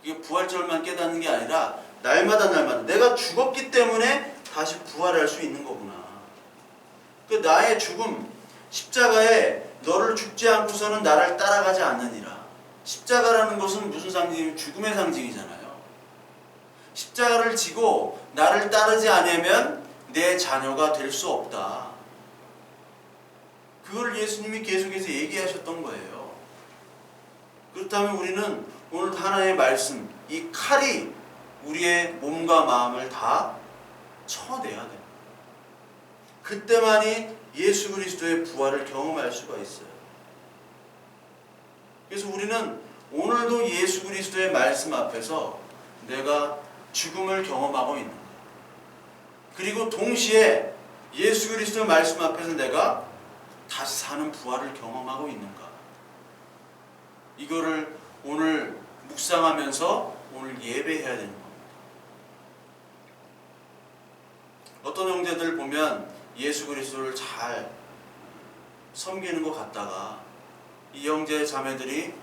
Speaker 1: 이게 부활절만 깨닫는 게 아니라 날마다 내가 죽었기 때문에 다시 부활할 수 있는 거구나. 그 나의 죽음, 십자가에 너를 죽지 않고서는 나를 따라가지 않느니라. 십자가라는 것은 무슨 상징이에요? 죽음의 상징이잖아요. 십자가를 지고 나를 따르지 않으면 내 자녀가 될 수 없다. 그걸 예수님이 계속해서 얘기하셨던 거예요. 그렇다면 우리는 오늘 하나님의 말씀, 이 칼이 우리의 몸과 마음을 다 쳐내야 됩니다. 그때만이 예수 그리스도의 부활을 경험할 수가 있어요. 그래서 우리는 오늘도 예수 그리스도의 말씀 앞에서 내가 죽음을 경험하고 있는 거예요. 그리고 동시에 예수 그리스도의 말씀 앞에서 내가 다시 사는 부활을 경험하고 있는가? 이거를 오늘 묵상하면서 오늘 예배해야 되는 겁니다. 어떤 형제들 보면 예수 그리스도를 잘 섬기는 것 같다가 이 형제 자매들이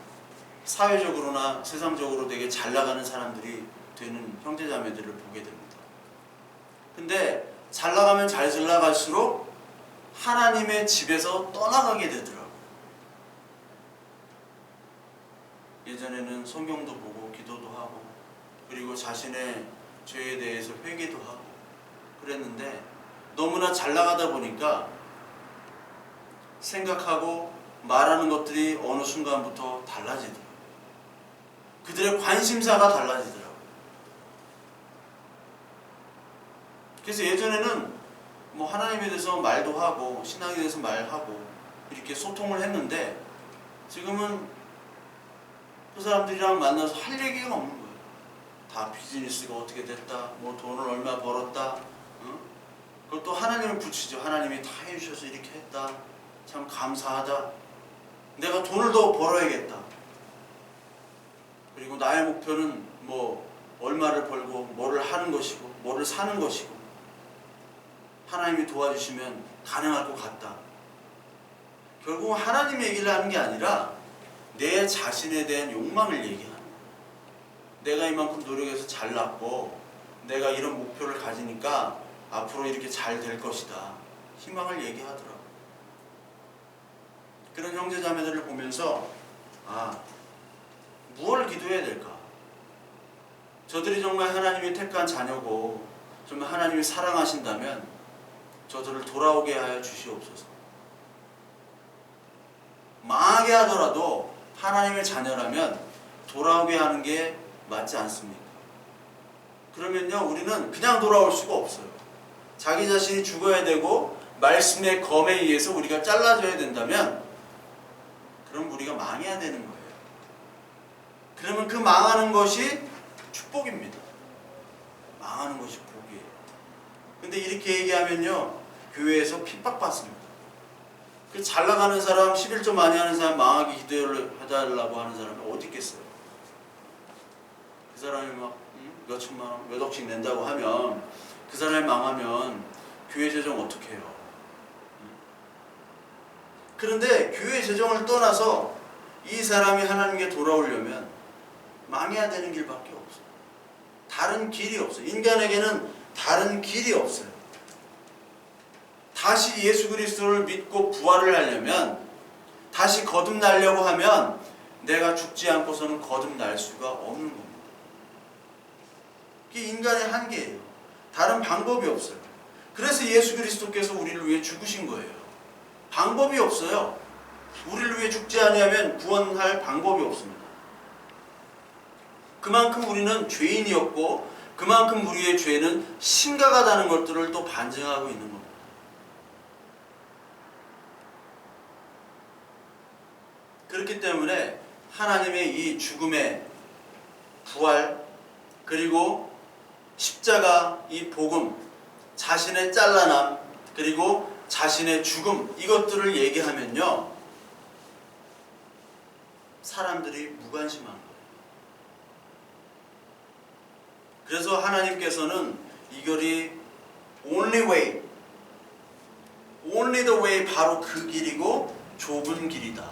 Speaker 1: 사회적으로나 세상적으로 되게 잘 나가는 사람들이 되는 형제 자매들을 보게 됩니다. 근데 잘 나가면 잘 나갈수록 하나님의 집에서 떠나가게 되더라고요. 예전에는 성경도 보고 기도도 하고 그리고 자신의 죄에 대해서 회개도 하고 그랬는데 너무나 잘 나가다 보니까 생각하고 말하는 것들이 어느 순간부터 달라지더라고요. 그들의 관심사가 달라지더라고요. 그래서 예전에는 뭐 하나님에 대해서 말도 하고 신앙에 대해서 말하고 이렇게 소통을 했는데 지금은 그 사람들이랑 만나서 할 얘기가 없는 거예요. 다 비즈니스가 어떻게 됐다, 뭐 돈을 얼마 벌었다, 그것도 하나님을 붙이죠. 하나님이 다 해주셔서 이렇게 했다, 참 감사하다, 내가 돈을 더 벌어야겠다, 그리고 나의 목표는 뭐 얼마를 벌고 뭐를 하는 것이고 뭐를 사는 것이고 하나님이 도와주시면 가능할 것 같다. 결국 하나님 얘기를 하는 게 아니라 내 자신에 대한 욕망을 얘기하는 거예요. 내가 이만큼 노력해서 잘났고 내가 이런 목표를 가지니까 앞으로 이렇게 잘 될 것이다. 희망을 얘기하더라고요. 그런 형제자매들을 보면서 무엇을 기도해야 될까? 저들이 정말 하나님이 택한 자녀고 정말 하나님이 사랑하신다면 저들을 돌아오게 하여 주시옵소서. 망하게 하더라도 하나님의 자녀라면 돌아오게 하는 게 맞지 않습니까? 그러면요, 우리는 그냥 돌아올 수가 없어요. 자기 자신이 죽어야 되고 말씀의 검에 의해서 우리가 잘라져야 된다면 그럼 우리가 망해야 되는 거예요. 그러면 그 망하는 것이 축복입니다. 망하는 것이 복이에요. 근데 이렇게 얘기하면요, 교회에서 핍박받습니다. 그 잘 나가는 사람, 11조 많이 하는 사람 망하게 기도를 해달라고 하는 사람이 어디 있겠어요? 그 사람이 막 몇 천만 원, 몇 억씩 낸다고 하면 그 사람이 망하면 교회 재정 어떻게 해요? 그런데 교회 재정을 떠나서 이 사람이 하나님께 돌아오려면 망해야 되는 길밖에 없어요. 다른 길이 없어요. 인간에게는 다른 길이 없어요. 다시 예수 그리스도를 믿고 부활을 하려면, 다시 거듭나려고 하면 내가 죽지 않고서는 거듭날 수가 없는 겁니다. 이게 인간의 한계예요. 다른 방법이 없어요. 그래서 예수 그리스도께서 우리를 위해 죽으신 거예요. 방법이 없어요. 우리를 위해 죽지 아니하면 구원할 방법이 없습니다. 그만큼 우리는 죄인이었고 그만큼 우리의 죄는 심각하다는 것들을 또 반증하고 있는 겁니다. 그렇기 때문에 하나님의 이 죽음의 부활, 그리고 십자가, 이 복음, 자신의 잘라남, 그리고 자신의 죽음, 이것들을 얘기하면요, 사람들이 무관심한 거예요. 그래서 하나님께서는 이것이 only way, only the way, 바로 그 길이고 좁은 길이다,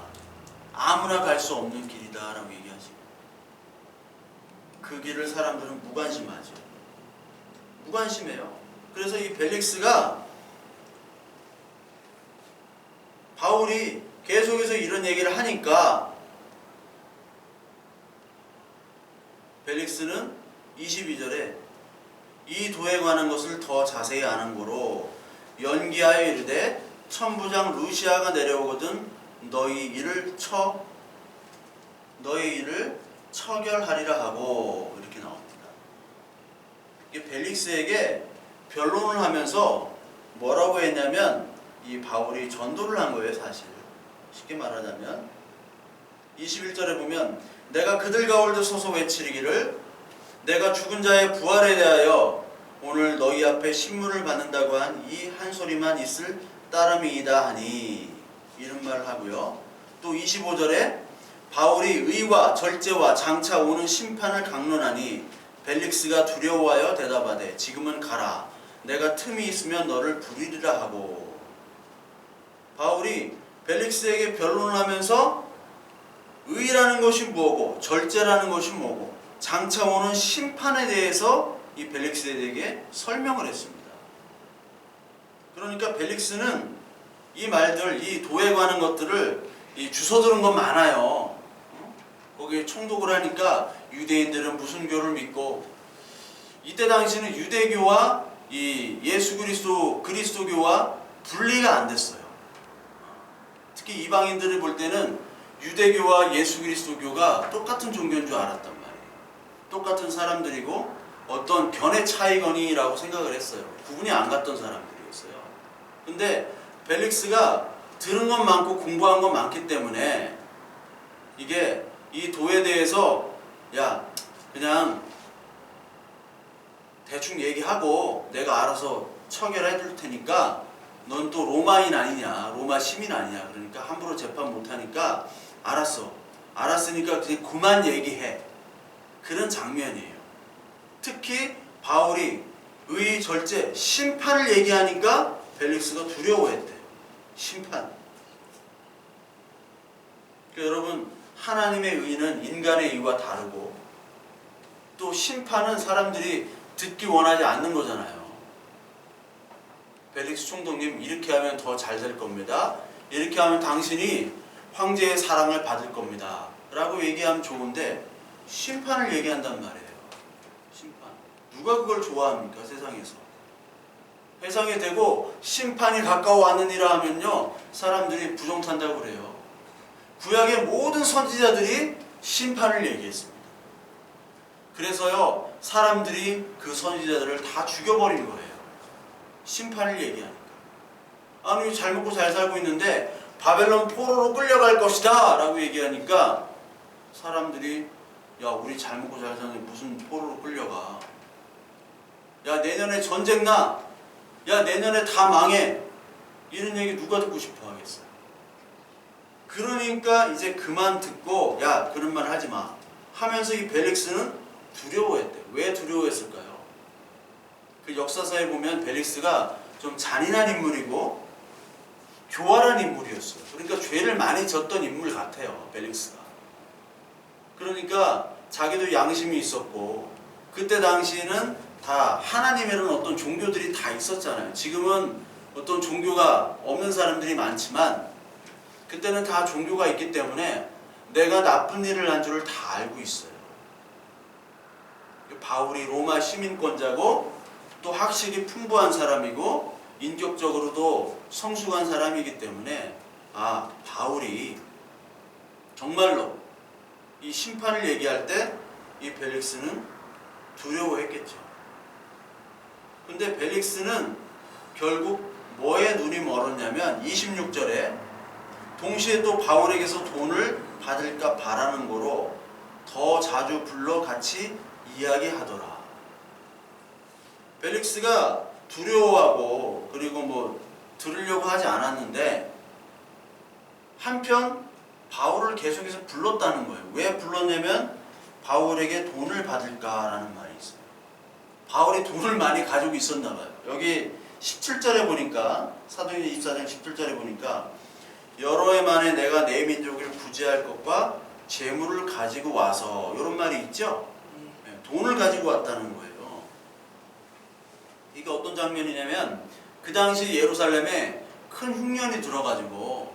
Speaker 1: 아무나 갈 수 없는 길이다 라고 얘기하시고, 그 길을 사람들은 무관심하죠. 무관심해요. 그래서 이 벨릭스가, 바울이 계속해서 이런 얘기를 하니까 벨릭스는 22절에 이 도에 관한 것을 더 자세히 아는 고로 연기하여 이르되 천부장 루시아가 내려오거든 너희 일을 처결하리라 하고, 이렇게 나옵니다. 이 벨릭스에게 변론을 하면서 뭐라고 했냐면, 이 바울이 전도를 한 거예요, 사실. 쉽게 말하자면 21절에 보면 내가 그들 가운데 서서 외치기를 내가 죽은 자의 부활에 대하여 오늘 너희 앞에 신문을 받는다고 한 이 한 소리만 있을 따름이이다 하니 이런 말을 하고요. 또 25절에 바울이 의와 절제와 장차 오는 심판을 강론하니 벨릭스가 두려워하여 대답하되 지금은 가라. 내가 틈이 있으면 너를 부리리라 하고. 바울이 벨릭스에게 변론을 하면서 의라는 것이 뭐고 절제라는 것이 뭐고 장차 오는 심판에 대해서 이 벨릭스에게 설명을 했습니다. 그러니까 벨릭스는 이 말들, 이 도에 관한 것들을 주워들은 건 많아요. 거기에 총독을 하니까 유대인들은 무슨 교를 믿고, 이때 당시는 유대교와 이 예수 그리스도교와 분리가 안 됐어요. 특히 이방인들이 볼 때는 유대교와 예수 그리스도교가 똑같은 종교인 줄 알았단 말이에요. 똑같은 사람들이고 어떤 견해 차이거니라고 생각을 했어요. 구분이 안 갔던 사람들이었어요. 근데 벨릭스가 들은 건 많고 공부한 건 많기 때문에 이게 이 도에 대해서 야 그냥 대충 얘기하고 내가 알아서 처결해 줄 테니까 넌 또 로마인 아니냐, 로마 시민 아니냐, 그러니까 함부로 재판 못하니까 알았어, 알았으니까 그냥 그만 얘기해. 그런 장면이에요. 특히 바울이 의, 절제, 심판을 얘기하니까 벨릭스가 두려워했대요. 심판. 그러니까 여러분, 하나님의 의는 인간의 의와 다르고 또 심판은 사람들이 듣기 원하지 않는 거잖아요. 벨릭스 총독님 이렇게 하면 더 잘 될 겁니다. 이렇게 하면 당신이 황제의 사랑을 받을 겁니다. 라고 얘기하면 좋은데 심판을 얘기한단 말이에요. 심판. 누가 그걸 좋아합니까? 세상에서. 세상에 되고 심판이 가까워왔느니라 하면요 사람들이 부정탄다고 그래요. 구약의 모든 선지자들이 심판을 얘기했습니다. 그래서요 사람들이 그 선지자들을 다 죽여버린 거예요. 심판을 얘기하니까. 아니 잘 먹고 잘 살고 있는데 바벨론 포로로 끌려갈 것이다 라고 얘기하니까 사람들이 야 우리 잘 먹고 잘 사는데 무슨 포로로 끌려가. 야 내년에 전쟁 나. 야 내년에 다 망해. 이런 얘기 누가 듣고 싶어 하겠어요. 그러니까 이제 그만 듣고 야 그런 말 하지 마 하면서 이 벨릭스는 두려워했대요. 왜 두려워했을까요? 그 역사사에 보면 벨릭스가 좀 잔인한 인물이고 교활한 인물이었어요. 그러니까 죄를 많이 졌던 인물 같아요. 벨릭스가. 그러니까 자기도 양심이 있었고 그때 당시에는 다 하나님이라는 어떤 종교들이 다 있었잖아요. 지금은 어떤 종교가 없는 사람들이 많지만 그때는 다 종교가 있기 때문에 내가 나쁜 일을 한 줄을 다 알고 있어요. 바울이 로마 시민권자고 또 학식이 풍부한 사람이고 인격적으로도 성숙한 사람이기 때문에 아 바울이 정말로 이 심판을 얘기할 때 이 벨릭스는 두려워했겠죠. 근데 벨릭스는 결국 뭐에 눈이 멀었냐면 26절에 동시에 또 바울에게서 돈을 받을까 바라는 거로 더 자주 불러 같이 이야기하더라. 벨릭스가 두려워하고 그리고 뭐 들으려고 하지 않았는데 한편 바울을 계속해서 불렀다는 거예요. 왜 불렀냐면 바울에게 돈을 받을까라는 말이 있어요. 바울이 돈을 많이 가지고 있었나 봐요. 여기 17절에 보니까 사도행전 24장 17절에 보니까 여러 해 만에 내가 내 민족을 구제할 것과 재물을 가지고 와서 이런 말이 있죠. 돈을 가지고 왔다는 거예요. 이게 어떤 장면이냐면 그 당시 예루살렘에 큰 흉년이 들어가지고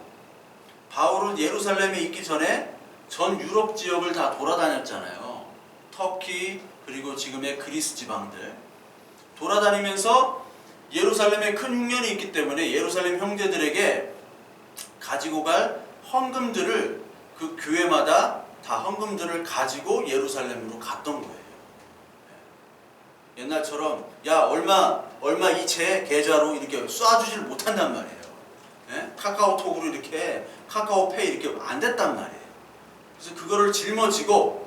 Speaker 1: 바울은 예루살렘에 있기 전에 전 유럽 지역을 다 돌아다녔잖아요. 터키 그리고 지금의 그리스 지방들 돌아다니면서 예루살렘에 큰 흉년이 있기 때문에 예루살렘 형제들에게 가지고 갈 헌금들을 그 교회마다 다 헌금들을 가지고 예루살렘으로 갔던 거예요. 옛날처럼 야 얼마 이체 계좌로 이렇게 쏴주질 못한단 말이에요. 예? 카카오톡으로 이렇게 카카오페이 이렇게 안 됐단 말이에요. 그래서 그거를 짊어지고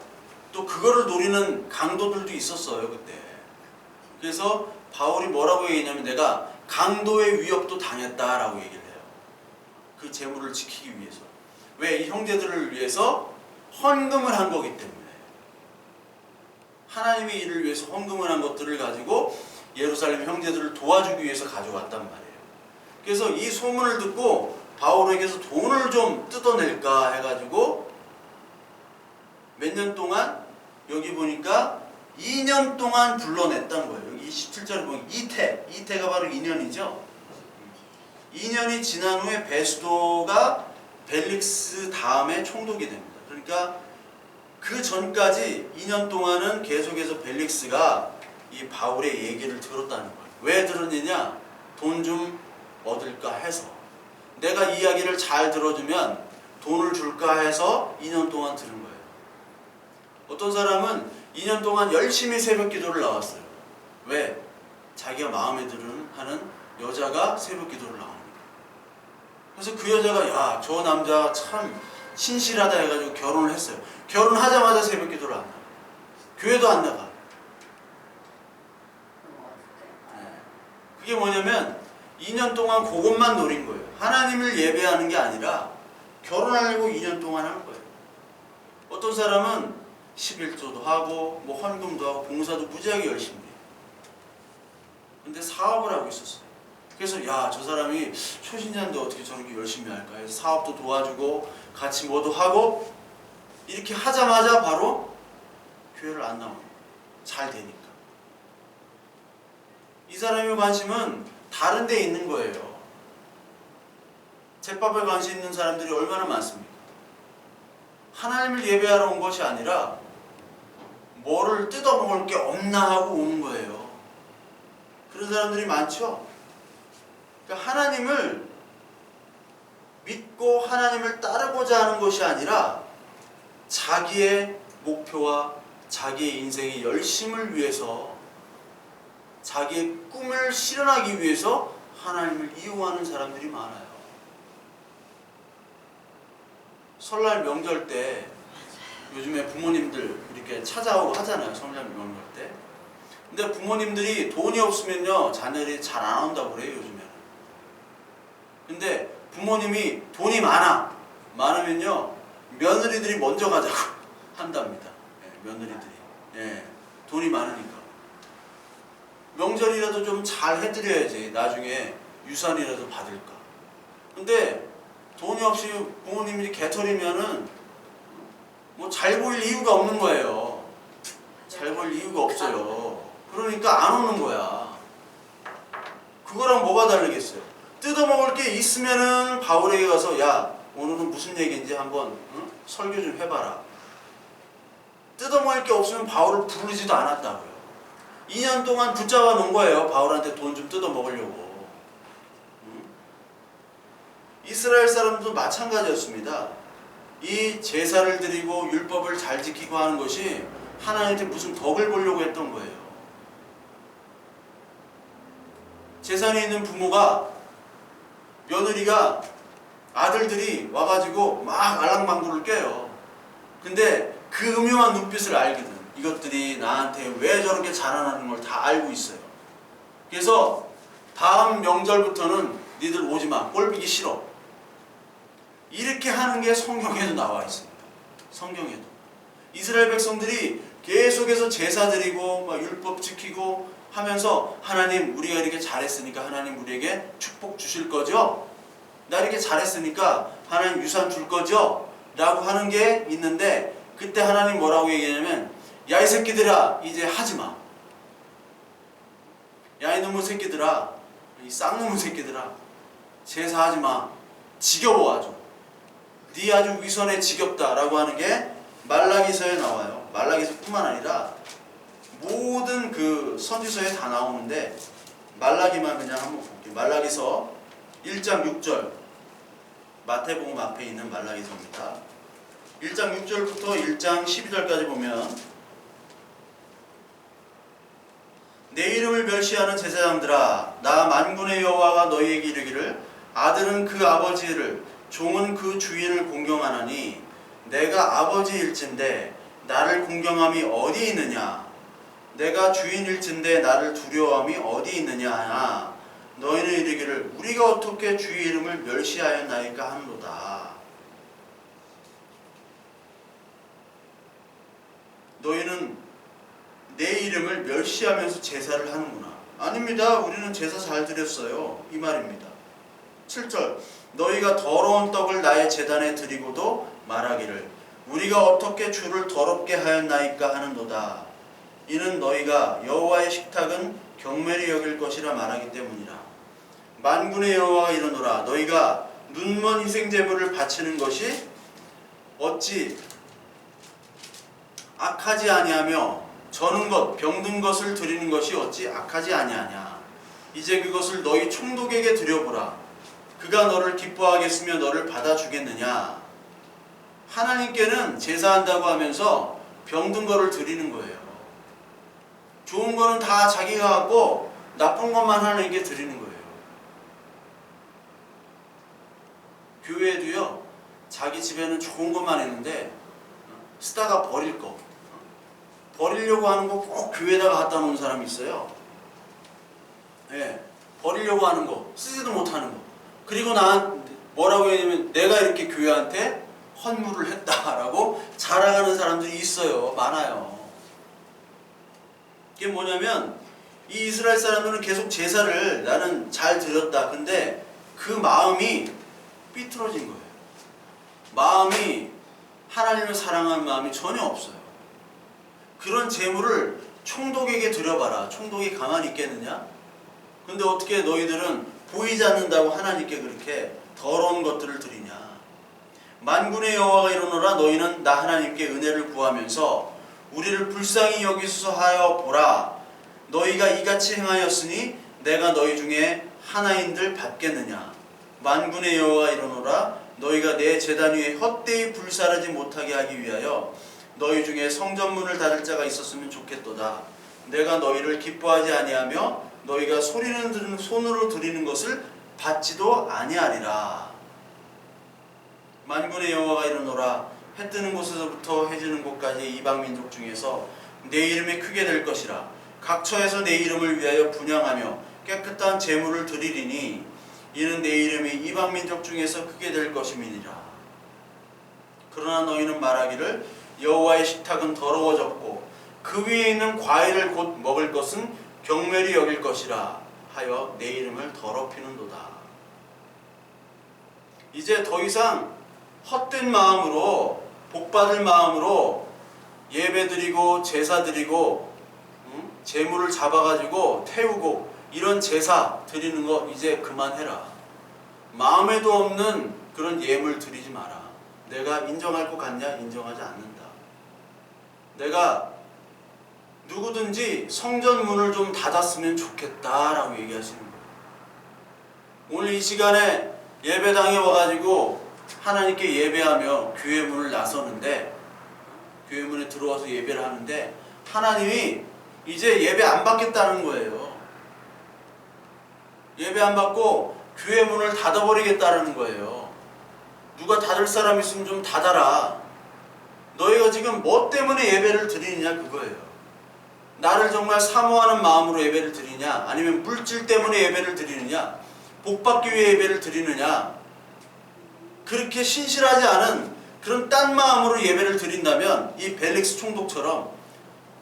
Speaker 1: 또 그거를 노리는 강도들도 있었어요 그때. 그래서 바울이 뭐라고 얘기했냐면 내가 강도의 위협도 당했다라고 얘기를 해요. 그 재물을 지키기 위해서. 왜? 이 형제들을 위해서 헌금을 한 거기 때문에. 하나님의 일을 위해서 헌금을 한 것들을 가지고 예루살렘 형제들을 도와주기 위해서 가져왔단 말이에요. 그래서 이 소문을 듣고 바울에게서 돈을 좀 뜯어낼까 해가지고 몇 년 동안 여기 보니까 2년 동안 불러냈단 거예요. 여기 27절에 보면 이태가 바로 2년이죠. 2년이 지난 후에 베스도가 벨릭스 다음에 총독이 됩니다. 그러니까 그 전까지 2년 동안은 계속해서 벨릭스가 이 바울의 얘기를 들었다는 거예요. 왜 들었느냐? 돈 좀 얻을까 해서. 내가 이야기를 잘 들어주면 돈을 줄까 해서 2년 동안 들은 거예요. 어떤 사람은 2년 동안 열심히 새벽 기도를 나왔어요. 왜? 자기가 마음에 드는 하는 여자가 새벽 기도를 나옵니다. 그래서 그 여자가 야, 저 남자 참 신실하다 해가지고 결혼을 했어요. 결혼하자마자 새벽 기도를 안 나가. 교회도 안 나가. 그게 뭐냐면 2년 동안 그것만 노린 거예요. 하나님을 예배하는 게 아니라 결혼하려고 2년 동안 하는 거예요. 어떤 사람은 11조도 하고 뭐 헌금도 하고 봉사도 무지하게 열심히 해요. 근데 사업을 하고 있었어요. 그래서 야, 저 사람이 초신자인데 어떻게 저렇게 열심히 할까 해서 사업도 도와주고 같이 뭐도 하고 이렇게 하자마자 바로 교회를 안 나오는 거예요. 잘 되니까. 이 사람의 관심은 다른 데 있는 거예요. 제밥에 관심 있는 사람들이 얼마나 많습니까? 하나님을 예배하러 온 것이 아니라 뭐를 뜯어먹을 게 없나 하고 오는 거예요. 그런 사람들이 많죠? 그러니까 하나님을 믿고 하나님을 따르고자 하는 것이 아니라 자기의 목표와 자기의 인생의 열심을 위해서 자기의 꿈을 실현하기 위해서 하나님을 이용하는 사람들이 많아요. 설날 명절 때 요즘에 부모님들 이렇게 찾아오고 하잖아요. 설날 명절 때. 근데 부모님들이 돈이 없으면요 자녀들이 잘 안 온다고 그래요. 요즘에는. 근데 부모님이 돈이 많으면요 며느리들이 먼저 가자고 한답니다. 며느리들이. 돈이 많으니까. 명절이라도 좀 잘 해드려야지 나중에 유산이라도 받을까. 근데 돈이 없이 부모님이 개털이면은 뭐 잘 보일 이유가 없는 거예요. 잘 보일 이유가 없어요. 그러니까 안 오는 거야. 그거랑 뭐가 다르겠어요? 뜯어먹을 게 있으면은 바울에게 가서 야, 오늘은 무슨 얘기인지 한번 설교 좀 해봐라. 뜯어먹을 게 없으면 바울을 부르지도 않았다고요. 2년 동안 붙잡아 놓은 거예요. 바울한테 돈 좀 뜯어먹으려고. 이스라엘 사람도 마찬가지였습니다. 이 제사를 드리고 율법을 잘 지키고 하는 것이 하나님한테 무슨 덕을 보려고 했던 거예요. 재산이 있는 부모가 며느리가 아들들이 와가지고 막 알랑방구를 껴요. 근데 그 음흉한 눈빛을 알거든. 이것들이 나한테 왜 저렇게 자라나는 걸 다 알고 있어요. 그래서 다음 명절부터는 니들 오지마. 꼴보기 싫어. 이렇게 하는 게 성경에도 나와 있습니다. 성경에도. 이스라엘 백성들이 계속해서 제사 드리고 막 율법 지키고 하면서 하나님 우리가 이렇게 잘했으니까 하나님 우리에게 축복 주실 거죠? 나 이렇게 잘했으니까 하나님 유산 줄 거죠? 라고 하는 게 있는데 그때 하나님 뭐라고 얘기하냐면 야 이 새끼들아 이제 하지마. 야 이놈의 새끼들아 이 쌍놈의 새끼들아 제사하지마. 지겨워 아주. 네 아주 위선에 지겹다 라고 하는 게 말라기서에 나와요. 말라기서 뿐만 아니라 모든 그 선지서에 다 나오는데 말라기만 그냥 한번 볼게요. 말라기서 1장 6절 마태복음 앞에 있는 말라기서입니다. 1장 6절부터 1장 12절까지 보면 내 이름을 멸시하는 제사장들아 나 만군의 여호와가 너희에게 이르기를 아들은 그 아버지를 종은 그 주인을 공경하나니 내가 아버지일진데 나를 공경함이 어디 있느냐 내가 주인일진데 나를 두려워함이 어디 있느냐 하나 너희는 이르기를 우리가 어떻게 주의 이름을 멸시하였나이까 하노라. 너희는 내 이름을 멸시하면서 제사를 하는구나. 아닙니다. 우리는 제사 잘 드렸어요. 이 말입니다. 7절 너희가 더러운 떡을 나의 제단에 드리고도 말하기를 우리가 어떻게 주를 더럽게 하였나이까 하는도다. 이는 너희가 여호와의 식탁은 경멸히 여길 것이라 말하기 때문이라. 만군의 여호와가 이르노라 너희가 눈먼 희생제물을 바치는 것이 어찌 악하지 아니하며 저는 것 병든 것을 드리는 것이 어찌 악하지 아니하냐. 이제 그것을 너희 총독에게 드려보라. 그가 너를 기뻐하겠으며 너를 받아주겠느냐. 하나님께는 제사한다고 하면서 병든 거를 드리는 거예요. 좋은 거는 다 자기가 갖고 나쁜 것만 하나님께 드리는 거예요. 교회도요, 자기 집에는 좋은 것만 있는데 쓰다가 버릴 거, 버리려고 하는 거 꼭 교회에다가 갖다 놓은 사람이 있어요. 예, 버리려고 하는 거, 쓰지도 못하는 거. 그리고 나한테 뭐라고 했냐면 내가 이렇게 교회한테 헌물을 했다라고 자랑하는 사람들이 있어요. 많아요. 이게 뭐냐면 이 이스라엘 사람들은 계속 제사를 나는 잘 드렸다. 근데 그 마음이 삐뚤어진 거예요. 마음이 하나님을 사랑하는 마음이 전혀 없어요. 그런 재물을 총독에게 드려봐라. 총독이 가만히 있겠느냐? 근데 어떻게 너희들은 보이지 않는다고 하나님께 그렇게 더러운 것들을 드리냐? 만군의 여호와가 이르노라 너희는 나 하나님께 은혜를 구하면서 우리를 불쌍히 여기소서 하여 보라. 너희가 이같이 행하였으니 내가 너희 중에 하나인들 받겠느냐? 만군의 여호와가 이르노라 너희가 내 제단 위에 헛되이 불사르지 못하게 하기 위하여 너희 중에 성전문을 닫을 자가 있었으면 좋겠도다. 내가 너희를 기뻐하지 아니하며 너희가 손으로 드리는 것을 받지도 아니하리라. 만군의 여호와가 이르노라 해 뜨는 곳에서부터 해 지는 곳까지 이방 민족 중에서 내 이름이 크게 될 것이라. 각 처에서 내 이름을 위하여 분향하며 깨끗한 제물을 드리리니 이는 내 이름이 이방 민족 중에서 크게 될 것임이니라. 그러나 너희는 말하기를 여호와의 식탁은 더러워졌고 그 위에 있는 과일을 곧 먹을 것은 경멸히 여길 것이라 하여 내 이름을 더럽히는도다. 이제 더 이상 헛된 마음으로 복받을 마음으로 예배드리고 제사드리고 제물을 잡아가지고 태우고 이런 제사 드리는 거 이제 그만해라. 마음에도 없는 그런 예물 드리지 마라. 내가 인정할 것 같냐? 인정하지 않는다. 내가 누구든지 성전 문을 좀 닫았으면 좋겠다라고 얘기하시는 거예요. 오늘 이 시간에 예배당에 와가지고 하나님께 예배하며 교회 문을 나서는데 교회 문에 들어와서 예배를 하는데 하나님이 이제 예배 안 받겠다는 거예요. 예배 안 받고 교회 문을 닫아버리겠다는 거예요. 누가 닫을 사람 있으면 좀 닫아라. 너희가 지금 뭐 때문에 예배를 드리느냐 그거예요. 나를 정말 사모하는 마음으로 예배를 드리냐 아니면 물질 때문에 예배를 드리느냐 복받기 위해 예배를 드리느냐. 그렇게 신실하지 않은 그런 딴 마음으로 예배를 드린다면 이 벨릭스 총독처럼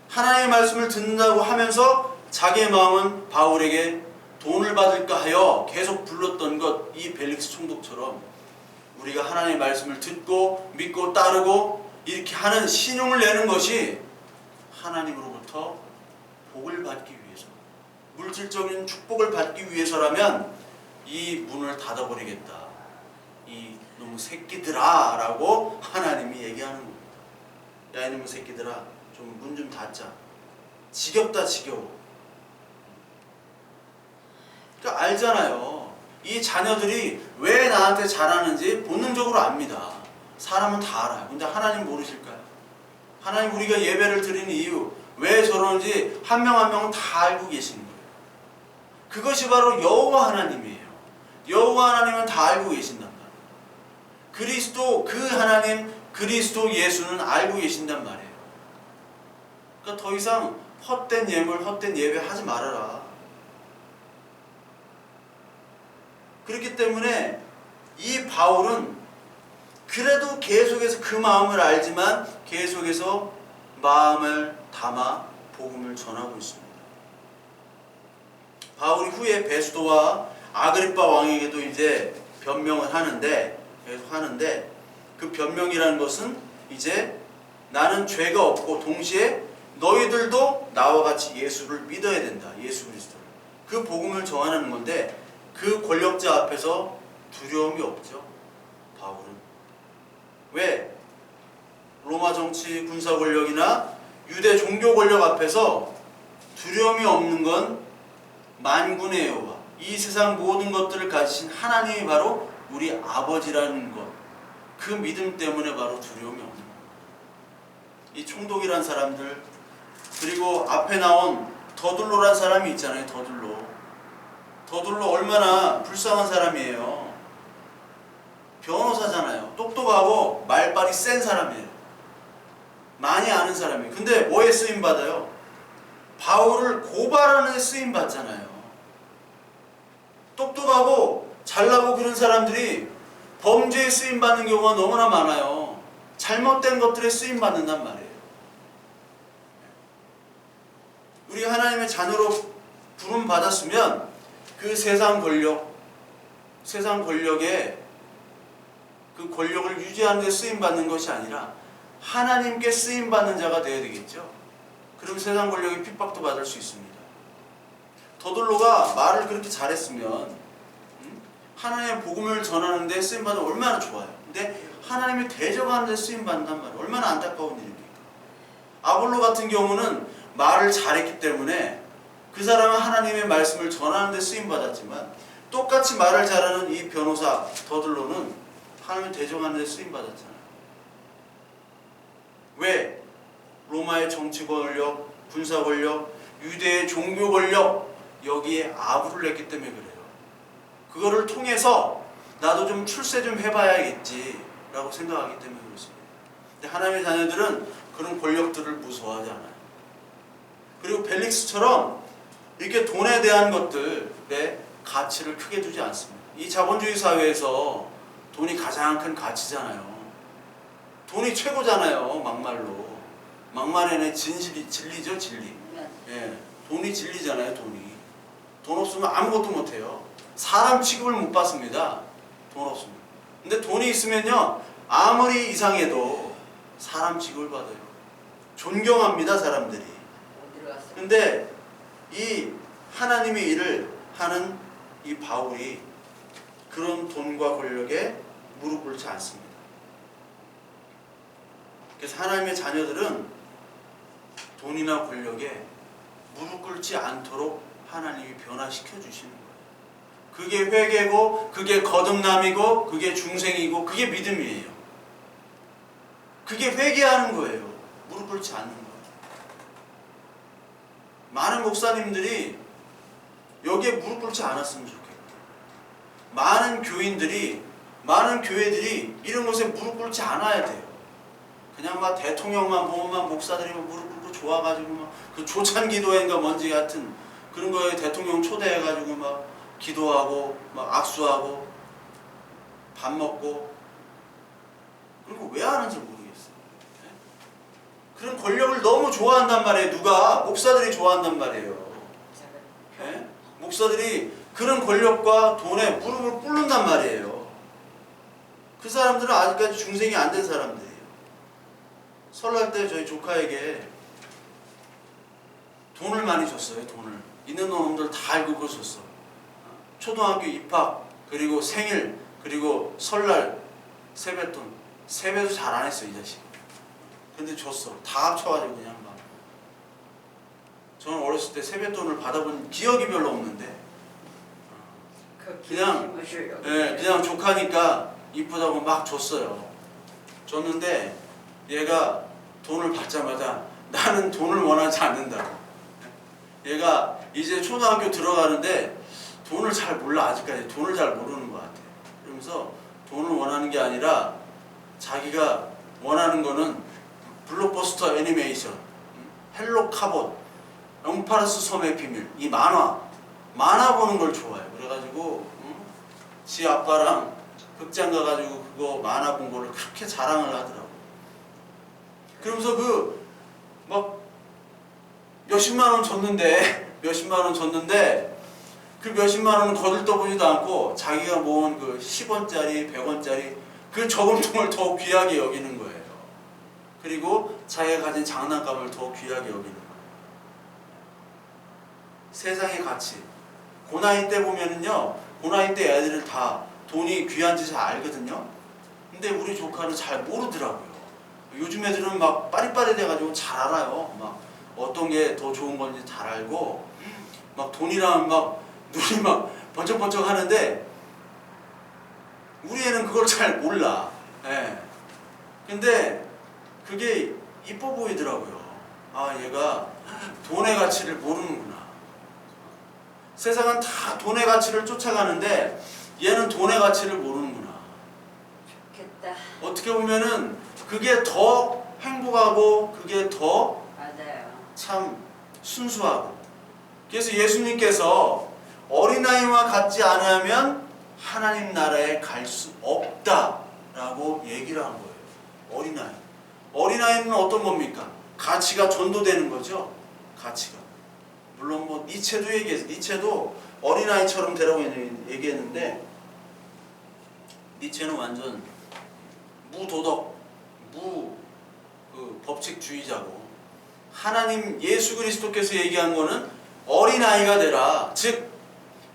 Speaker 1: 하나님의 말씀을 듣는다고 하면서 자기의 마음은 바울에게 돈을 받을까 하여 계속 불렀던 것, 이 벨릭스 총독처럼 우리가 하나님의 말씀을 듣고 믿고 따르고 이렇게 하는 신용을 내는 것이 하나님으로부터 복을 받기 위해서, 물질적인 축복을 받기 위해서라면 이 문을 닫아버리겠다. 이 놈의 새끼들아 라고 하나님이 얘기하는 거예요. 야 이놈의 새끼들아 좀 문 좀 닫자. 지겹다 지겨워. 그러니까 알잖아요. 이 자녀들이 왜 나한테 잘하는지 본능적으로 압니다. 사람은 다 알아요. 근데 하나님 모르실까요? 하나님 우리가 예배를 드리는 이유 왜 저러는지 한 명 한 명은 다 알고 계시는 거예요. 그것이 바로 여호와 하나님이에요. 여호와 하나님은 다 알고 계신단 말이에요. 그리스도 그 하나님 그리스도 예수는 알고 계신단 말이에요. 그러니까 더 이상 헛된 예물, 헛된 예배 하지 말아라. 그렇기 때문에 이 바울은 그래도 계속해서 그 마음을 알지만 계속해서 마음을 담아 복음을 전하고 있습니다. 바울이 후에 베스도와 아그리빠 왕에게도 이제 변명을 하는데, 계속 하는데, 그 변명이라는 것은 이제 나는 죄가 없고 동시에 너희들도 나와 같이 예수를 믿어야 된다. 예수 그리스도를. 그 복음을 전하는 건데 그 권력자 앞에서 두려움이 없죠. 바울은. 왜? 로마 정치 군사 권력이나 유대 종교 권력 앞에서 두려움이 없는 건 만군의 여호와, 이 세상 모든 것들을 가지신 하나님이 바로 우리 아버지라는 것, 그 믿음 때문에 바로 두려움이 없는 거예요. 이 총독이란 사람들, 그리고 앞에 나온 더둘로란 사람이 있잖아요. 더둘로 얼마나 불쌍한 사람이에요. 변호사잖아요. 똑똑하고 말빨이 센 사람이에요. 많이 아는 사람이에요. 근데 뭐에 쓰임받아요? 바울을 고발하는 데 쓰임받잖아요. 똑똑하고 잘나고 그런 사람들이 범죄에 쓰임받는 경우가 너무나 많아요. 잘못된 것들에 쓰임받는단 말이에요. 우리 하나님의 자녀로 부름 받았으면 그 세상 권력에 그 권력을 유지하는 데 쓰임받는 것이 아니라 하나님께 쓰임받는 자가 되어야 되겠죠. 그럼 세상 권력의 핍박도 받을 수 있습니다. 더둘로가 말을 그렇게 잘했으면 하나님의 복음을 전하는 데 쓰임받으면 얼마나 좋아요. 근데 하나님이 대적하는 데 쓰임받는단 말이에요. 얼마나 안타까운 일입니까? 아볼로 같은 경우는 말을 잘했기 때문에 그 사람은 하나님의 말씀을 전하는 데 쓰임받았지만 똑같이 말을 잘하는 이 변호사 더둘로는 하나님을 대적하는 데 쓰임받았잖아요. 왜? 로마의 정치 권력, 군사 권력, 유대의 종교 권력, 여기에 아부를 냈기 때문에 그래요. 그거를 통해서 나도 좀 출세 좀 해봐야겠지 라고 생각하기 때문에 그렇습니다. 근데 하나님의 자녀들은 그런 권력들을 무서워하지 않아요. 그리고 벨릭스처럼 이렇게 돈에 대한 것들에 가치를 크게 두지 않습니다. 이 자본주의 사회에서 돈이 가장 큰 가치잖아요. 돈이 최고잖아요. 막말에는 진리죠, 진리. 예, 돈이 진리잖아요, 돈이. 돈 없으면 아무것도 못해요. 사람 취급을 못 받습니다. 돈 없으면. 근데 돈이 있으면요, 아무리 이상해도 사람 취급을 받아요. 존경합니다, 사람들이. 근데 이 하나님의 일을 하는 이 바울이 그런 돈과 권력에 무릎 꿇지 않습니다. 그래서 하나님의 자녀들은 돈이나 권력에 무릎 꿇지 않도록 하나님이 변화시켜 주시는 거예요. 그게 회개고, 그게 거듭남이고, 그게 중생이고, 그게 믿음이에요. 그게 회개하는 거예요. 무릎 꿇지 않는 거예요. 많은 목사님들이 여기에 무릎 꿇지 않았으면 좋겠고, 많은 교인들이, 많은 교회들이 이런 것에 무릎 꿇지 않아야 돼요. 그냥 막 대통령만 보면 막 목사들이 막 무릎 꿇고 좋아가지고 막 그 조찬 기도회인가 뭔지 같은 그런 거에 대통령 초대해가지고 막 기도하고 막 악수하고 밥 먹고, 그런 거 왜 하는지 모르겠어요. 그런 권력을 너무 좋아한단 말이에요. 누가? 목사들이 좋아한단 말이에요. 네? 목사들이 그런 권력과 돈에 무릎을 꿇는단 말이에요. 그 사람들은 아직까지 중생이 안 된 사람들이에요. 설날 때 저희 조카에게 돈을 많이 줬어요. 돈을. 있는 놈들 다 알고 그걸 줬어. 초등학교 입학, 그리고 생일, 그리고 설날 세뱃돈. 세배도 잘 안 했어, 이 자식. 근데 줬어. 다 합쳐가지고 그냥 막. 저는 어렸을 때 세뱃돈을 받아본 기억이 별로 없는데 그냥 조카니까 이쁘다고 막 줬어요. 줬는데 얘가 돈을 받자마자 나는 돈을 원하지 않는다고. 얘가 이제 초등학교 들어가는데 돈을 잘 몰라. 아직까지 돈을 잘 모르는 것 같아. 그러면서 돈을 원하는 게 아니라 자기가 원하는 거는 블록버스터 애니메이션, 헬로 카봇, 옹파르스 섬의 비밀, 이 만화 보는 걸 좋아해요. 그래가지고 지 아빠랑 극장 가가지고 그거 만화 본 거를 그렇게 자랑을 하더라고. 그러면서 그 막 몇십만 원 줬는데 그 몇십만 원은 거들떠보지도 않고 자기가 모은 그 10원짜리 100원짜리 그 저금통을 더 귀하게 여기는 거예요. 그리고 자기가 가진 장난감을 더 귀하게 여기는 거예요. 세상의 가치. 그 나이 때 보면은요, 그 나이 때 애들은 다 돈이 귀한지 잘 알거든요. 근데 우리 조카는 잘 모르더라고요. 요즘 애들은 막 빠릿빠릿 해가지고 잘 알아요. 막 어떤 게 더 좋은 건지 잘 알고, 막 돈이랑 막 눈이 막 번쩍번쩍 하는데, 우리 애는 그걸 잘 몰라. 예. 근데 그게 이뻐 보이더라고요. 아, 얘가 돈의 가치를 모르는구나. 세상은 다 돈의 가치를 쫓아가는데 얘는 돈의 가치를 모르는구나.
Speaker 2: 좋겠다.
Speaker 1: 어떻게 보면은 그게 더 행복하고 그게 더
Speaker 2: 맞아요.
Speaker 1: 참 순수하고. 그래서 예수님께서 어린아이와 같지 않으면 하나님 나라에 갈 수 없다라고 얘기를 한 거예요. 어린아이. 어린아이는 어떤 겁니까? 가치가 전도되는 거죠. 가치가. 물론 뭐 니체도 얘기해서 니체도 어린아이처럼 되라고 얘기했는데, 니체는 완전 무도덕, 법칙주의자고, 하나님 예수 그리스도께서 얘기한 거는 어린아이가 되라. 즉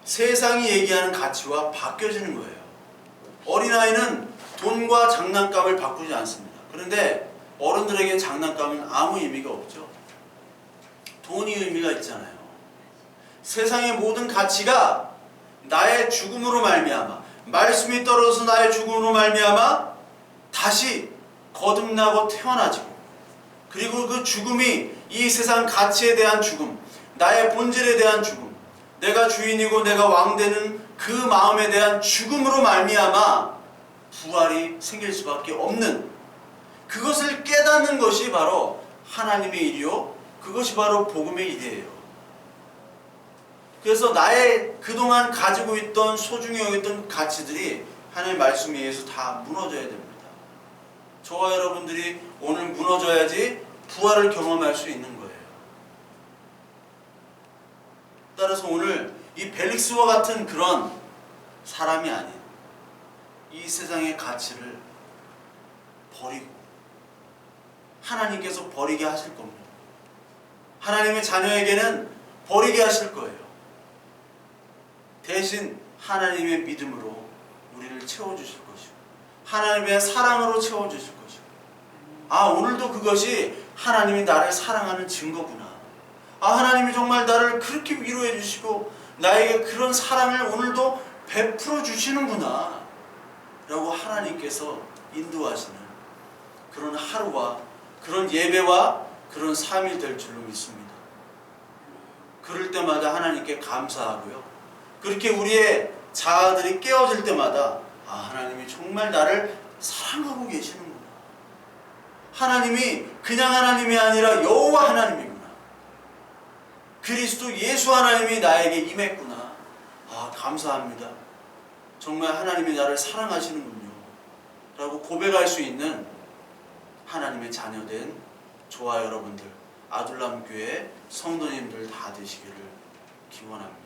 Speaker 1: 세상이 얘기하는 가치와 바뀌어지는 거예요. 어린아이는 돈과 장난감을 바꾸지 않습니다. 그런데 어른들에겐 장난감은 아무 의미가 없죠. 돈이 의미가 있잖아요. 세상의 모든 가치가 나의 죽음으로 말미암아, 말씀이 떨어져서 나의 죽음으로 말미암아 다시 거듭나고 태어나지고, 그리고 그 죽음이 이 세상 가치에 대한 죽음, 나의 본질에 대한 죽음, 내가 주인이고 내가 왕되는 그 마음에 대한 죽음으로 말미암아 부활이 생길 수밖에 없는, 그것을 깨닫는 것이 바로 하나님의 일이요, 그것이 바로 복음의 일이에요. 그래서 나의 그동안 가지고 있던 소중히 여겼던 가치들이 하나님의 말씀에 의해서 다 무너져야 됩니다. 저와 여러분들이 오늘 무너져야지 부활을 경험할 수 있는 거예요. 따라서 오늘 이 벨릭스와 같은 그런 사람이 아닌 이 세상의 가치를 버리고 하나님께서 버리게 하실 겁니다. 하나님의 자녀에게는 버리게 하실 거예요. 대신 하나님의 믿음으로 우리를 채워주실 것이고 하나님의 사랑으로 채워주실 것이고, 아, 오늘도 그것이 하나님이 나를 사랑하는 증거구나. 아, 하나님이 정말 나를 그렇게 위로해 주시고 나에게 그런 사랑을 오늘도 베풀어 주시는구나 라고 하나님께서 인도하시는 그런 하루와 그런 예배와 그런 삶이 될 줄로 믿습니다. 그럴 때마다 하나님께 감사하고요, 그렇게 우리의 자아들이 깨어질 때마다 아, 하나님이 정말 나를 사랑하고 계시는구나. 하나님이 그냥 하나님이 아니라 여호와 하나님이구나. 그리스도 예수 하나님이 나에게 임했구나. 아, 감사합니다. 정말 하나님이 나를 사랑하시는군요 라고 고백할 수 있는 하나님의 자녀된 저와 여러분들, 아둘람 교회 성도님들 다 되시기를 기원합니다.